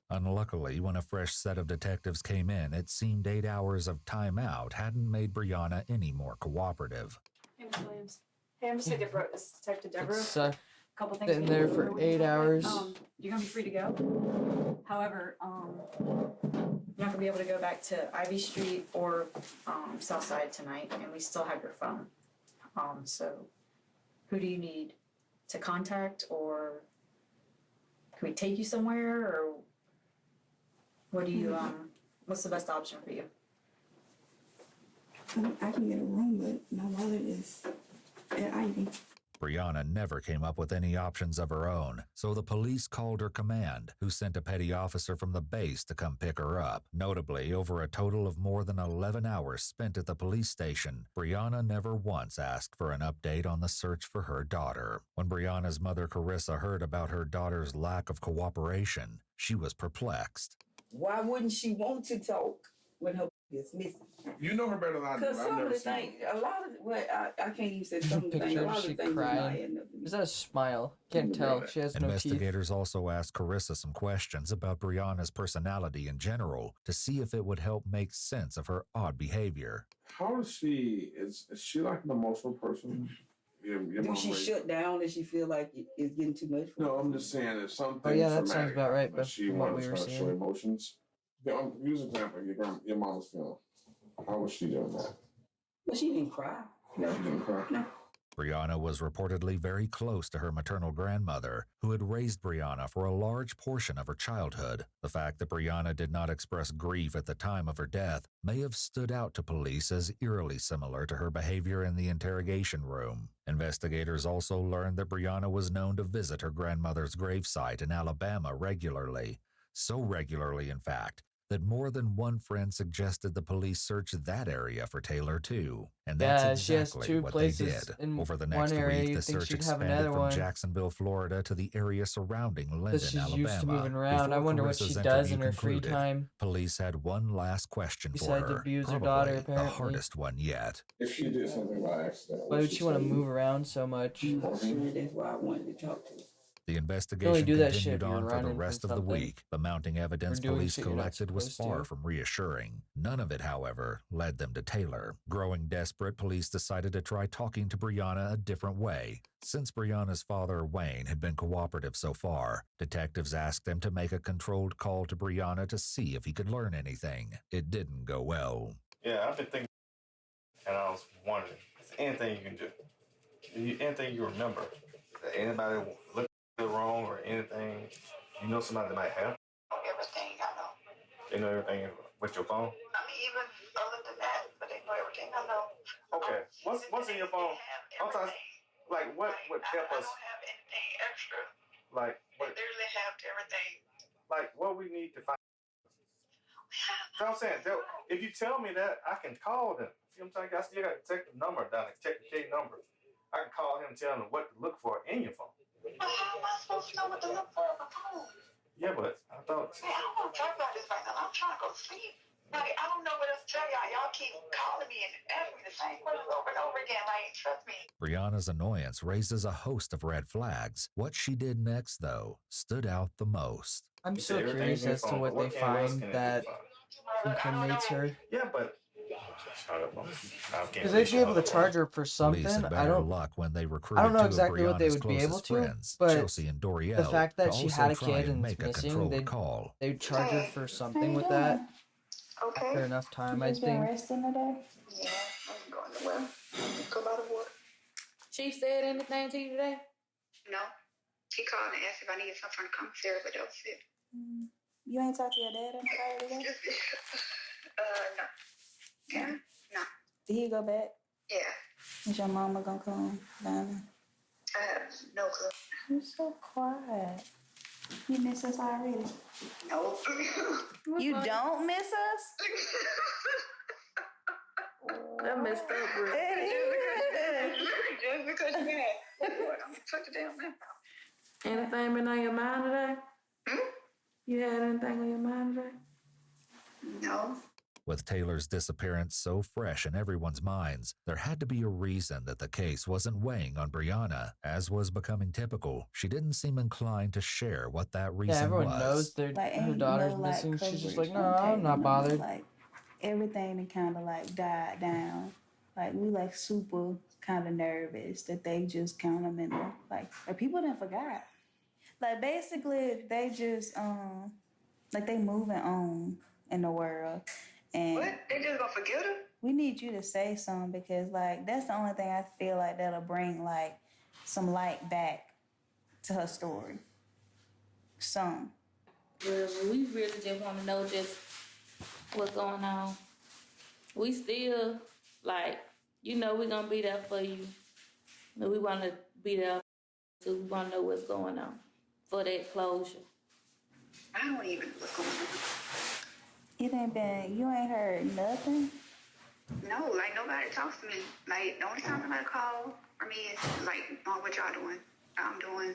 Unluckily, when a fresh set of detectives came in, it seemed 8 hours of timeout hadn't made Brianna any more cooperative. Hey, Ms. Williams. Hey, I'm just Deborah. It's Detective Deborah. It's A couple things. been there for 8 hours. You're gonna be free to go. However, you're not gonna be able to go back to Ivy Street or Southside tonight, and we still have your phone. So, who do you need to contact, or can we take you somewhere, or what do you what's the best option for you? I can get a room, but my wallet is at Ivy. Brianna never came up with any options of her own, so the police called her command, who sent a petty officer from the base to come pick her up. Notably, over a total of more than 11 hours spent at the police station, Brianna never once asked for an update on the search for her daughter. When Brianna's mother Carissa heard about her daughter's lack of cooperation, she was perplexed. Why wouldn't she want to talk when her is missing? You know her better than I do. Because some of the things, a lot of, well, I can't even say some of the things, a Picture lot of she the things crying. Is that a smile? Can't tell. She has no teeth. Investigators also asked Carissa some questions about Brianna's personality in general to see if it would help make sense of her odd behavior. How is she? Is she like an emotional person? Do she shut down if she feel like it's getting too much for her? No, I'm just saying if something. Oh yeah, that sounds about right. But she from what we wanted were to show seeing. emotions. Use an example. Your mama's feeling. How was she doing that? Well, she didn't cry. No, she didn't cry. No. Brianna was reportedly very close to her maternal grandmother, who had raised Brianna for a large portion of her childhood. The fact that Brianna did not express grief at the time of her death may have stood out to police as eerily similar to her behavior in the interrogation room. Investigators also learned that Brianna was known to visit her grandmother's gravesite in Alabama regularly. So regularly, in fact, that more than one friend suggested the police search that area for Taylor too. And that's she has exactly two what places they did. in Over the one next area, week, you'd the think search she'd have expanded another from one. Jacksonville, Florida to the area surrounding Linden, Because she's Alabama. used to moving around. I Before wonder what Carissa's she does in interview her free concluded, time. Police had one last question for Besides her, abuse her probably daughter, the apparently. hardest one yet. If she did something by accident, Why would she want to move around so much? I'm not sure that's why I wanted to talk to her. The You investigation only do that shit continued if you're on for the running rest from of the something. week. The mounting evidence Or doing police shit you're not collected was supposed far to. from reassuring. None of it, however, led them to Taylor. Growing desperate, police decided to try talking to Brianna a different way. Since Brianna's father, Wayne, had been cooperative so far, detectives asked them to make a controlled call to Brianna to see if he could learn anything. It didn't go well. Yeah, I've been thinking, and I was wondering, is there anything you can do? Anything you remember? That anybody look wrong or anything? You know somebody that might have? Everything I know. They know everything with your phone? I mean, even other than that, but they know everything I know. Okay. What's in your phone? Sometimes, like, what would help us? I don't have anything extra. Like, They literally have everything. like what we need to find. You know what I'm saying? If you tell me that, I can call them. See what I'm saying? I still got to check the number down, check the K number. I can call him and tell him what to look for in your phone. But how am I supposed to know what to look for on my phone? Yeah, but I thought. Hey, I don't want to talk about this right now. I'm trying to go to sleep. Like, I don't know what else to tell y'all. Y'all keep calling me and asking me the same questions over and over again. Like, trust me. Brianna's annoyance raises a host of red flags. What she did next, though, stood out the most. I'm so curious as to what they find that incriminates her. Yeah, but Because they'd be able to charge her for something. Police had better luck when they recruited I don't know two exactly of what they Brianna's would be able closest to, friends, but Chelsea and Doriel, the fact that to she also had a try kid and and make a it's missing, controlled call. they'd charge her for something with that. Okay. After enough time, You I just been think. resting today? Yeah, I'm going to well. Go by the water. Chief said anything to you today? No. He called and asked if I needed something from the commissary, but that was it. You ain't talked to your dad or anybody today? No. Yeah? No. Did he go back? Yeah. Is your mama gonna come down? I have no clue. You're so quiet. You miss us already? No. You don't miss us? That messed up, bro. Just because you can. I'm gonna put the damn mouth. Anything been on your mind today? You had anything on your mind today? No. With Taylor's disappearance so fresh in everyone's minds, there had to be a reason that the case wasn't weighing on Brianna. As was becoming typical, she didn't seem inclined to share what that reason Yeah, everyone was. knows her daughter's missing. She's just like, no, I'm not bothered. Like, everything kind of like died down. Like, we like super kind of nervous that they just count them in the, like people didn't forgot. Like, basically, they just, like, they moving on in the world. And what? They just gonna forget her? We need you to say something because, like, that's the only thing I feel like that'll bring, like, some light back to her story. Some. Well, we really just want to know just what's going on. We still, like, you know, we're going to be there for you. We want to be there. So we want to know what's going on for that closure. I don't even know what's going on. It ain't been, you ain't heard nothing? No, like nobody talks to me. Like the only time somebody call for me is like, oh, what y'all doing? I'm doing,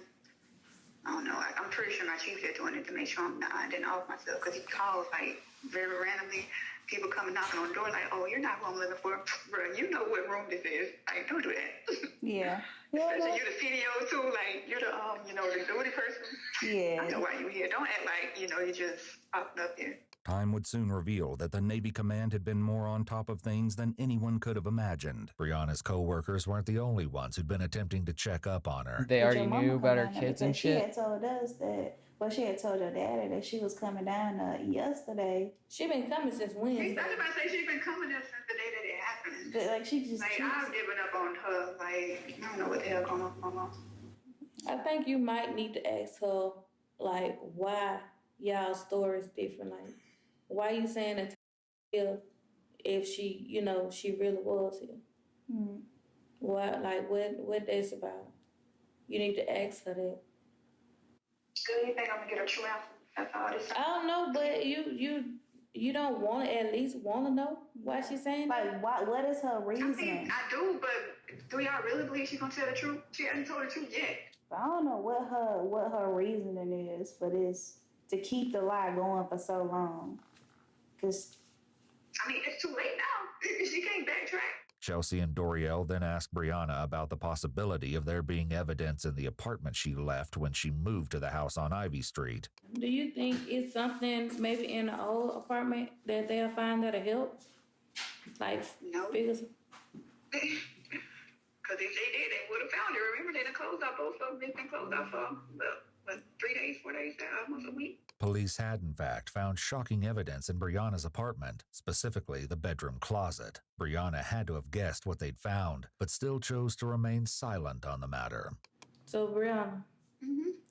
I don't know. I'm pretty sure my chief is doing it to make sure I didn't off myself because he calls like very randomly. People coming knocking on the door like, oh, you're not home looking for, bro, you know what room this is. Like, don't do that. Yeah. Especially you're the CDO too, like you're the the duty person. Yeah. I know why you here. Don't act like, you just popped up here. Time would soon reveal that the Navy command had been more on top of things than anyone could have imagined. Brianna's co-workers weren't the only ones who'd been attempting to check up on her. They already knew about her kids and She shit. had told us that, well, she had told your daddy that she was coming down yesterday. She been coming since Wednesday. I was about to say she's been coming there since the day that it happened. But like she just I've given up on her. Like, I don't know what the hell going on with my mom. I think you might need to ask her, like, why y'all's story is different. Like, why you saying that here if she, she really was here? Hmm. Why, like, what that's about? You need to ask her that. Do you think I'm gonna get a true answer after all this? I don't know, but you don't want to at least want to know why she's saying that? Like, what is her reasoning? I do, but do y'all really believe she's gonna tell the truth? She hasn't told the truth yet. I don't know what her reasoning is for this, to keep the lie going for so long. Cause I mean, it's too late now. She can't backtrack. Chelsea and Doriel then asked Brianna about the possibility of there being evidence in the apartment she left when she moved to the house on Ivy Street. Do you think it's something maybe in the old apartment that they'll find that'll help? Like, no. Figures? Because if they did, they would have found her. Remember, they done closed out both of them. They've been closed out for, 3 days, 4 days, almost a week. Police had, in fact, found shocking evidence in Brianna's apartment, specifically the bedroom closet. Brianna had to have guessed what they'd found, but still chose to remain silent on the matter. So, Brianna,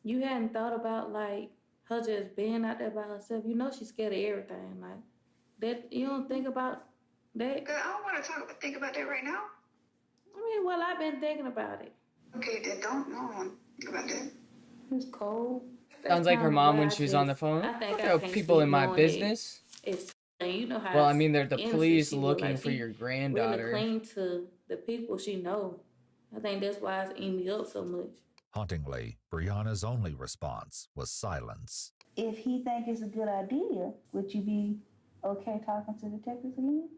you hadn't thought about, like, her just being out there by herself? You know she's scared of everything. Like, that, you don't think about that? Girl, I don't want to think about that right now. I mean, well, I've been thinking about it. Okay, then don't think about that. It's cold. Sounds like her mom when she was on the phone. People in my business. You know how. Well, I mean, they're the police looking for your granddaughter. Really cling to the people she knows. I think that's why it's eating me up so much. Hauntingly, Brianna's only response was silence. if he think it's a good idea, would you be okay talking to detectives again?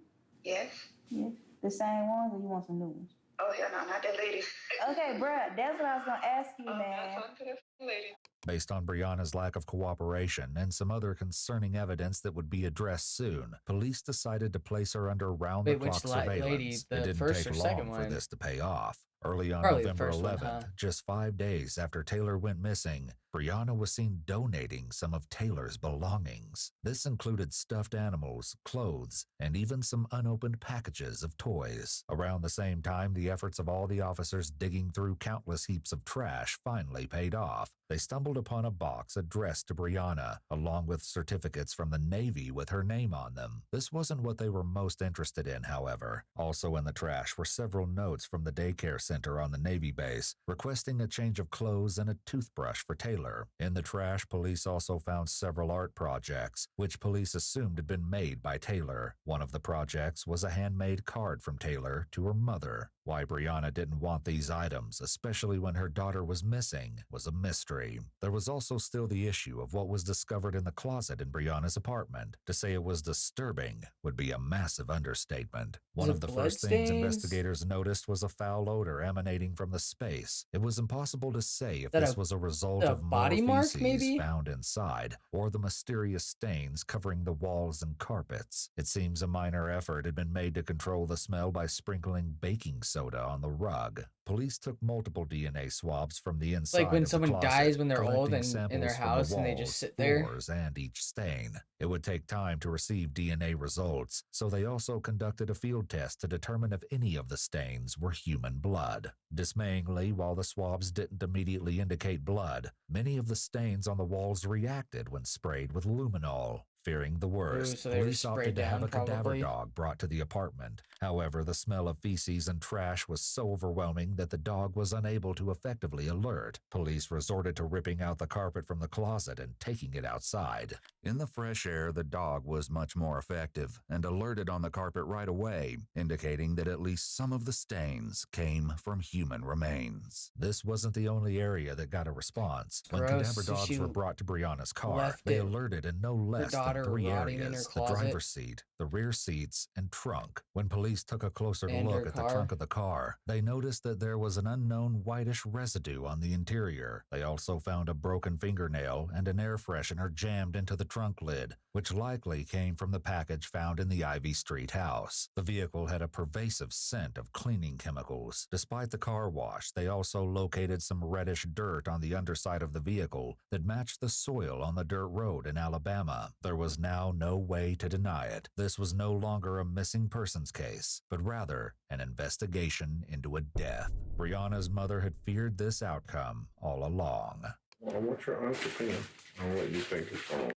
Yes. Yes. The same ones, or you want some new ones? Oh, hell no, not that lady. Okay, bruh, that's what I was gonna ask you, man. Not talking to that lady. Based on Brianna's lack of cooperation and some other concerning evidence that would be addressed soon, police decided to place her under round-the-clock surveillance. It didn't take long for this to pay off. Early on November 11th, just 5 days after Taylor went missing, Brianna was seen donating some of Taylor's belongings. This included stuffed animals, clothes, and even some unopened packages of toys. Around the same time, the efforts of all the officers digging through countless heaps of trash finally paid off. They stumbled upon a box addressed to Brianna, along with certificates from the Navy with her name on them. This wasn't what they were most interested in, however. Also in the trash were several notes from the daycare center on the Navy base, requesting a change of clothes and a toothbrush for Taylor. In the trash, police also found several art projects, which police assumed had been made by Taylor. One of the projects was a handmade card from Taylor to her mother. Why Brianna didn't want these items, especially when her daughter was missing, was a mystery. There was also still the issue of what was discovered in the closet in Brianna's apartment. To say it was disturbing would be a massive understatement. One of the first things investigators noticed was a foul odor emanating from the space. It was impossible to say if this was a result of more feces found inside or the mysterious stains covering the walls and carpets. It seems a minor effort had been made to control the smell by sprinkling baking soda on the rug. Police took multiple DNA swabs from the inside like when of someone the closet, dies when they're old and in their samples from house the and they walls, just sit there. floors, and each stain. It would take time to receive DNA results, so they also conducted a field test to determine if any of the stains were human blood. Dismayingly, while the swabs didn't immediately indicate blood, many of the stains on the walls reacted when sprayed with luminol. Fearing the worst, so they were police opted sprayed to have down, a cadaver probably. dog brought to the apartment. However, the smell of feces and trash was so overwhelming that the dog was unable to effectively alert. Police resorted to ripping out the carpet from the closet and taking it outside. In the fresh air, the dog was much more effective and alerted on the carpet right away, indicating that at least some of the stains came from human remains. This wasn't the only area that got a response. When Gross. cadaver So dogs she were brought to Brianna's car, left they it- alerted in no her less than daughter 3 rotting in her areas: the closet. driver's seat, the rear seats, and trunk. When police took a closer And her look at the car. trunk of the car, they noticed that there was an unknown whitish residue on the interior. They also found a broken fingernail and an air freshener jammed into the trunk lid, which likely came from the package found in the Ivy Street house. The vehicle had a pervasive scent of cleaning chemicals. Despite the car wash, they also located some reddish dirt on the underside of the vehicle that matched the soil on the dirt road in Alabama. There was now no way to deny it. This was no longer a missing persons case, but rather an investigation into a death. Brianna's mother had feared this outcome all along. Well, what's your honest opinion on what you think is wrong?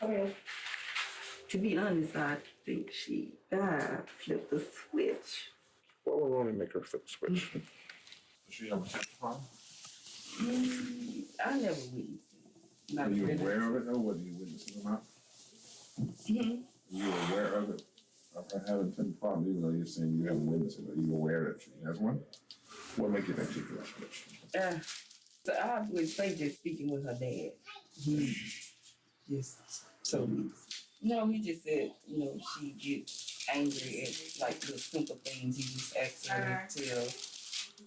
Okay. To be honest, I think she flipped the switch. What would only make her flip the switch? Does she have a temper problem? I never witnessed it. Are you aware of it, though, whether you witnessed it or not? Mm-hmm. Are you aware of it? Of her having a temper problem, even though you're saying you haven't witnessed it? Are you aware that she has one? What makes you think she flipped the switch? So I would say just speaking with her dad. He just told me. No, he just said, she gets angry at like the simple things. He just asked her to tell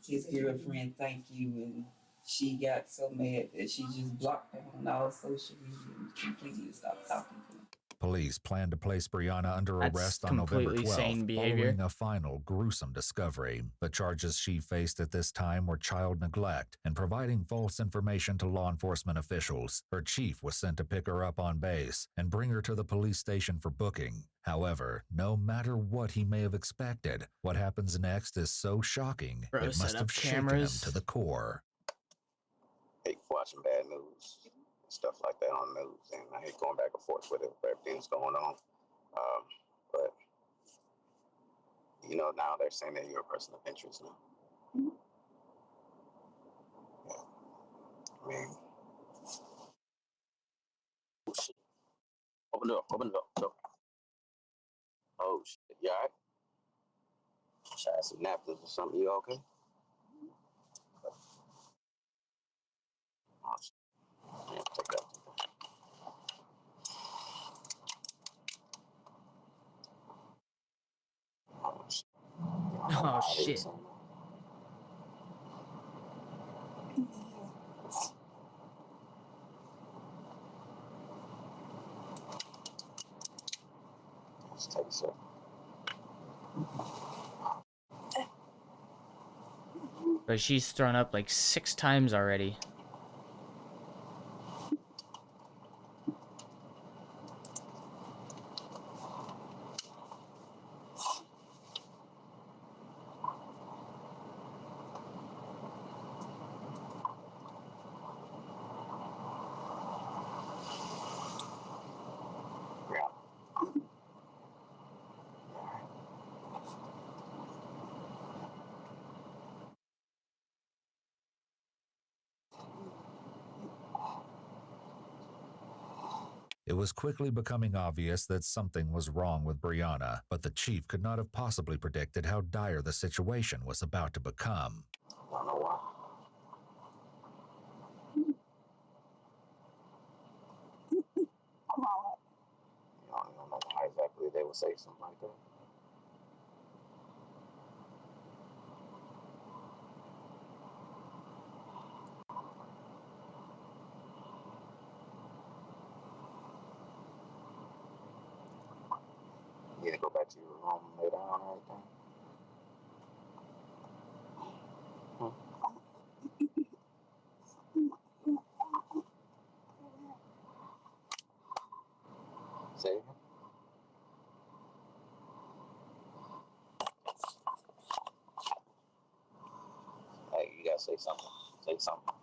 his girlfriend thank you, and she got so mad that she just blocked him on all social media and completely stopped talking to him. Police plan to place Brianna under That's arrest on November completely 12th, sane behavior. following a final gruesome discovery. The charges she faced at this time were child neglect and providing false information to law enforcement officials. Her chief was sent to pick her up on base and bring her to the police station for booking. However, no matter what he may have expected, what happens next is so shocking, Bro, it set must up have shaken him cameras. to the core. I hate watching bad news and stuff like that on the news, and I hate going back and forth with it, where everything's going on. But now they're saying that you're a person of interest now. Yeah. I mean, oh shit! Open the door. Oh shit! You alright? Should I have some napkins or something? You okay? Oh shit! Yeah, take that. Oh shit! Oh shit. Let's take a sip. But she's thrown up like 6 times already. It was quickly becoming obvious that something was wrong with Brianna, but the chief could not have possibly predicted how dire the situation was about to become. I don't know why. I don't know why exactly they would say something like that. You need to go back to your room and lay down and everything. Say it again. Hey, you gotta say something. Say something.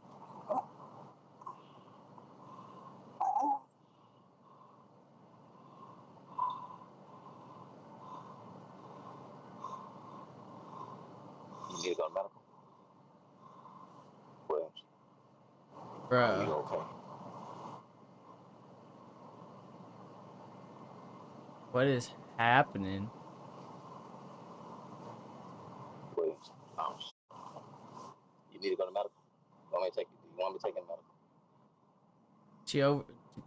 need to go to medical? Williams. Bro. Are you okay? What is happening? Williams. You need to go to medical? You want me to take you to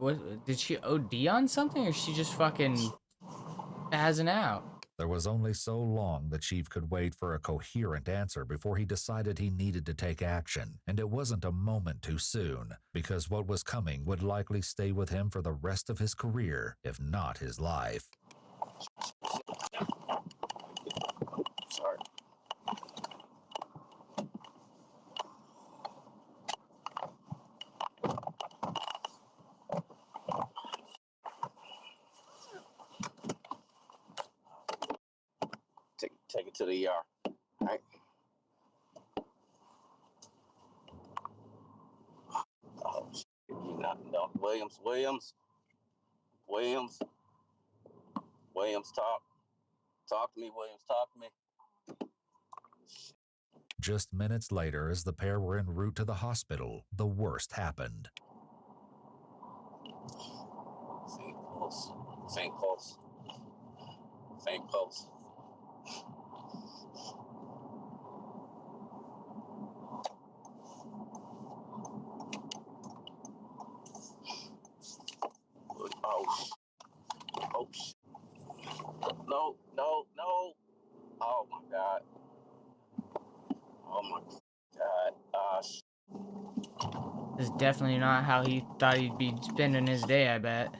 medical? Did she OD on something, or she just fucking spazzing out? There was only so long the chief could wait for a coherent answer before he decided he needed to take action, and it wasn't a moment too soon, because what was coming would likely stay with him for the rest of his career, if not his life. Sorry. Take it to the ER. All right. Oh, shit. You not no Williams. Talk to me, Williams. Talk to me. Just minutes later, as the pair were en route to the hospital, the worst happened. Faint pulse. Oh, no. Oh my God. This is definitely not how he thought he'd be spending his day, I bet.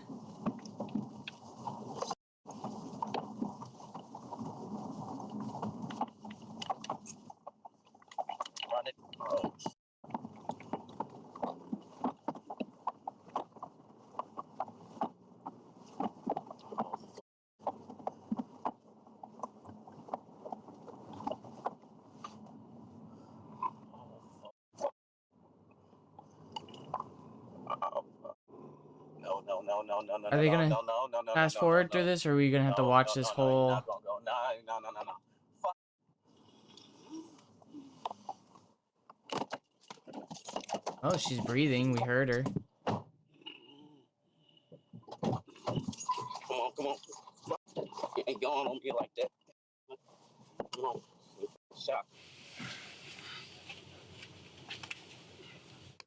Run it. Oh. No. Are they gonna fast forward through this, or are we gonna have to watch this whole? No. Fuck. Oh, she's breathing. We heard her. Come on. You ain't going on me like that. Come on. Shot.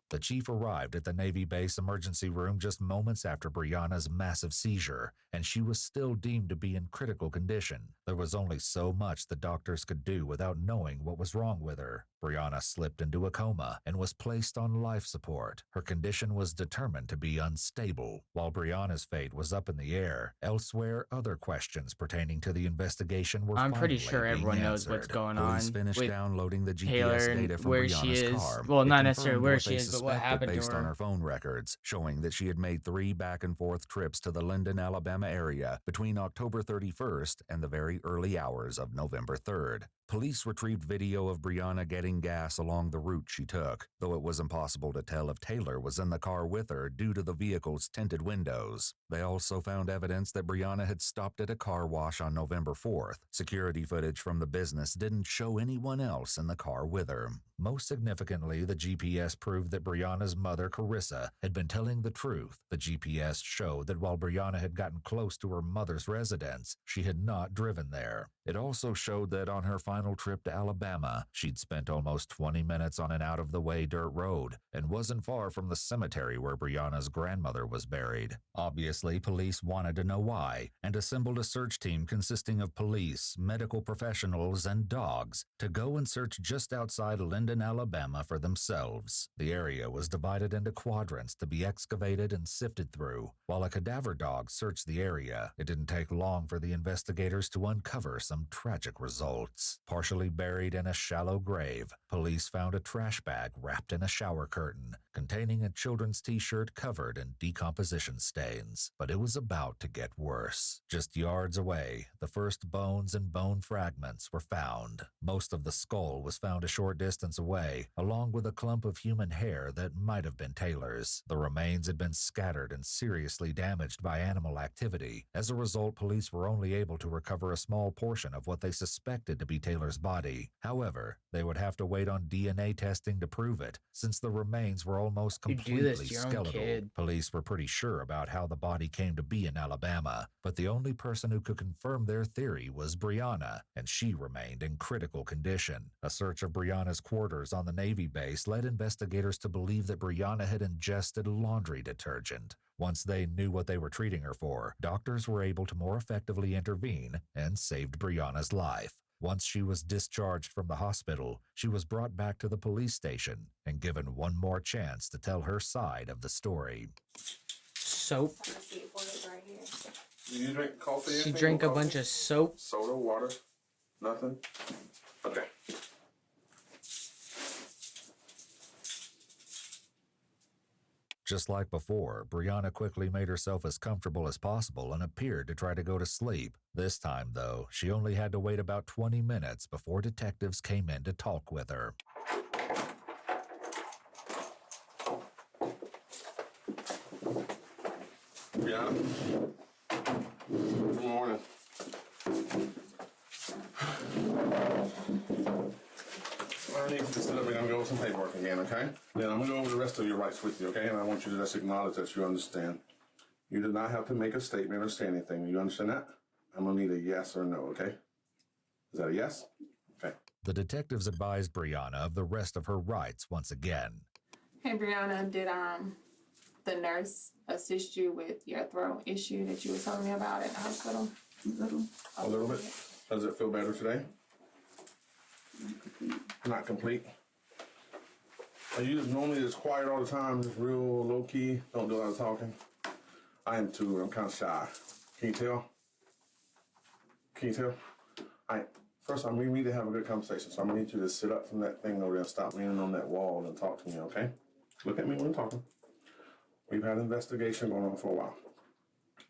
The chief arrived at the Navy base emergency room just moments after Brianna's massive seizure, and she was still deemed to be in critical condition. There was only so much the doctors could do without knowing what was wrong with her. Brianna slipped into a coma and was placed on life support. Her condition was determined to be unstable. While Brianna's fate was up in the air, elsewhere other questions pertaining to the investigation were I'm pretty finally sure being everyone knows answered. what's going Police on finished with downloading the Taylor GPS and data from where she Brianna's is. car. Well, It not necessarily confirmed where what she they is, but what suspected happened to based on her. her phone records, showing that she had made 3 back-and-forth trips to the Linden, Alabama area between October 31st and the very early hours of November 3rd. Police retrieved video of Brianna getting gas along the route she took, though it was impossible to tell if Taylor was in the car with her due to the vehicle's tinted windows. They also found evidence that Brianna had stopped at a car wash on November 4th. Security footage from the business didn't show anyone else in the car with her. Most significantly, the GPS proved that Brianna's mother, Carissa, had been telling the truth. The GPS showed that while Brianna had gotten close to her mother's residence, she had not driven there. It also showed that on her final trip to Alabama, she'd spent almost 20 minutes on an out-of-the-way dirt road and wasn't far from the cemetery where Brianna's grandmother was buried. Obviously, police wanted to know why and assembled a search team consisting of police, medical professionals, and dogs to go and search just outside Linden, Alabama for themselves. The area was divided into quadrants to be excavated and sifted through. While a cadaver dog searched the area, it didn't take long for the investigators to uncover some tragic results. Partially buried in a shallow grave, police found a trash bag wrapped in a shower curtain containing a children's t-shirt covered in decomposition stains. But it was about to get worse. Just yards away, the first bones and bone fragments were found. Most of the skull was found a short distance away, along with a clump of human hair that might have been Taylor's. The remains had been scattered and seriously damaged by animal activity. As a result, police were only able to recover a small portion of what they suspected to be Taylor's body. However, they would have to wait on DNA testing to prove it, since the remains were almost You do this completely to your own skeletal. kid. Police were pretty sure about how the body came to be in Alabama, but the only person who could confirm their theory was Brianna, and she remained in critical condition. A search of Brianna's quarters on the Navy base led investigators to believe that Brianna had ingested laundry detergent. Once they knew what they were treating her for, doctors were able to more effectively intervene and saved Brianna's life. Once she was discharged from the hospital, she was brought back to the police station and given one more chance to tell her side of the story. Soap. Do you drink coffee? She drank a bunch of soap. Soda, water, nothing? Okay. Just like before, Brianna quickly made herself as comfortable as possible and appeared to try to go to sleep. This time, though, she only had to wait about 20 minutes before detectives came in to talk with her. Brianna? Good morning. I need you to sit up. We're going to go over some paperwork again, okay? Then I'm going to go over the rest of your rights with you, okay? And I want you to just acknowledge that you understand. You do not have to make a statement or say anything. You understand that? I'm going to need a yes or no, okay? Is that a yes? Okay. The detectives advised Brianna of the rest of her rights once again. Hey, Brianna, did the nurse assist you with your throat issue that you were telling me about at the hospital? A little bit. Does it feel better today? Not complete. Are you normally just quiet all the time, just real low key, don't do a lot of talking? I am too. I'm kind of shy. Can you tell? Can you tell? First, we need to have a good conversation, so I'm gonna need you to sit up from that thing over there and stop leaning on that wall and talk to me, okay? Look at me when I'm talking. We've had an investigation going on for a while.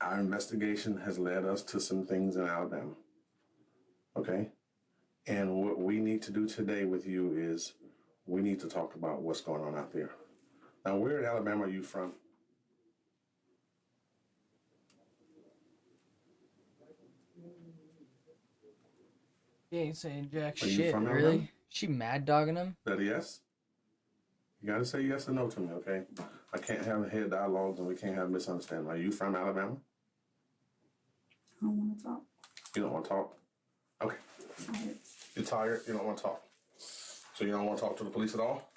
Our investigation has led us to some things in Alabama, okay? And what we need to do today with you is we need to talk about what's going on out there. Now, where in Alabama are you from? He ain't saying jack Are you shit, from really. Alabama? She mad dogging him. Is that a yes? You gotta say yes or no to me, okay? I can't have head dialogues and we can't have misunderstanding. Are you from Alabama? I don't want to talk. You don't want to talk? Okay. You're tired? You don't want to talk? So you don't want to talk to the police at all?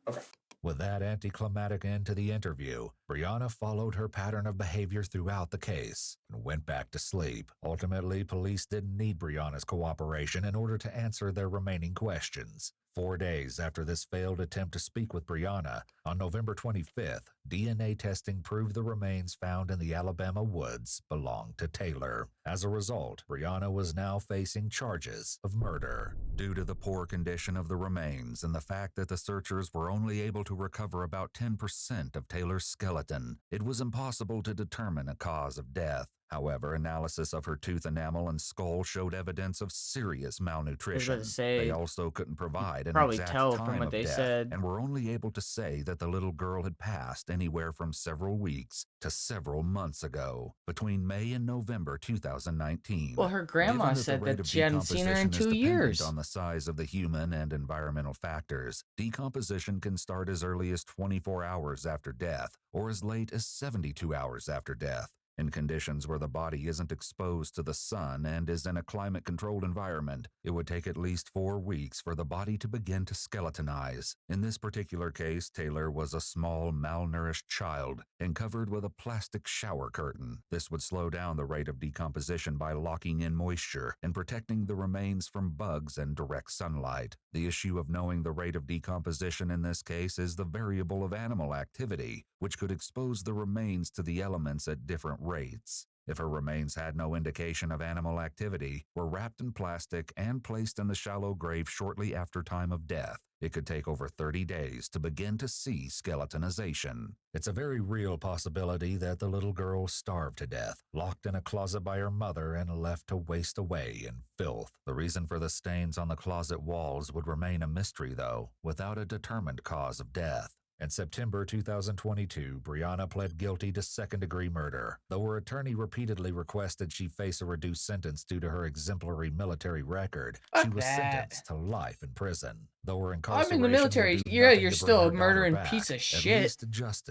Okay. With that anticlimactic end to the interview, Brianna followed her pattern of behavior throughout the case and went back to sleep. Ultimately, police didn't need Brianna's cooperation in order to answer their remaining questions. 4 days after this failed attempt to speak with Brianna, on November 25th, DNA testing proved the remains found in the Alabama woods belonged to Taylor. As a result, Brianna was now facing charges of murder. Due to the poor condition of the remains and the fact that the searchers were only able to recover about 10% of Taylor's skeleton, it was impossible to determine a cause of death. However, analysis of her tooth enamel and skull showed evidence of serious malnutrition. They also couldn't provide an exact time of death and were only able to say that the little girl had passed anywhere from several weeks to several months ago, between May and November 2019. Well, her grandma said that she hadn't seen her in 2 years. On the size of the human and environmental factors, decomposition can start as early as 24 hours after death or as late as 72 hours after death. In conditions where the body isn't exposed to the sun and is in a climate-controlled environment, it would take at least 4 weeks for the body to begin to skeletonize. In this particular case, Taylor was a small, malnourished child and covered with a plastic shower curtain. This would slow down the rate of decomposition by locking in moisture and protecting the remains from bugs and direct sunlight. The issue of knowing the rate of decomposition in this case is the variable of animal activity, which could expose the remains to the elements at different rates. If her remains had no indication of animal activity, were wrapped in plastic and placed in the shallow grave shortly after time of death, it could take over 30 days to begin to see skeletonization. It's a very real possibility that the little girl starved to death, locked in a closet by her mother and left to waste away in filth. The reason for the stains on the closet walls would remain a mystery, though, without a determined cause of death. In September 2022, Brianna pled guilty to second-degree murder. Though her attorney repeatedly requested she face a reduced sentence due to her exemplary military record, she was sentenced to life in prison. Though her incarceration I'm in the military. would do Yeah, nothing you're to bring still a her daughter murdering back, piece of at shit. least justice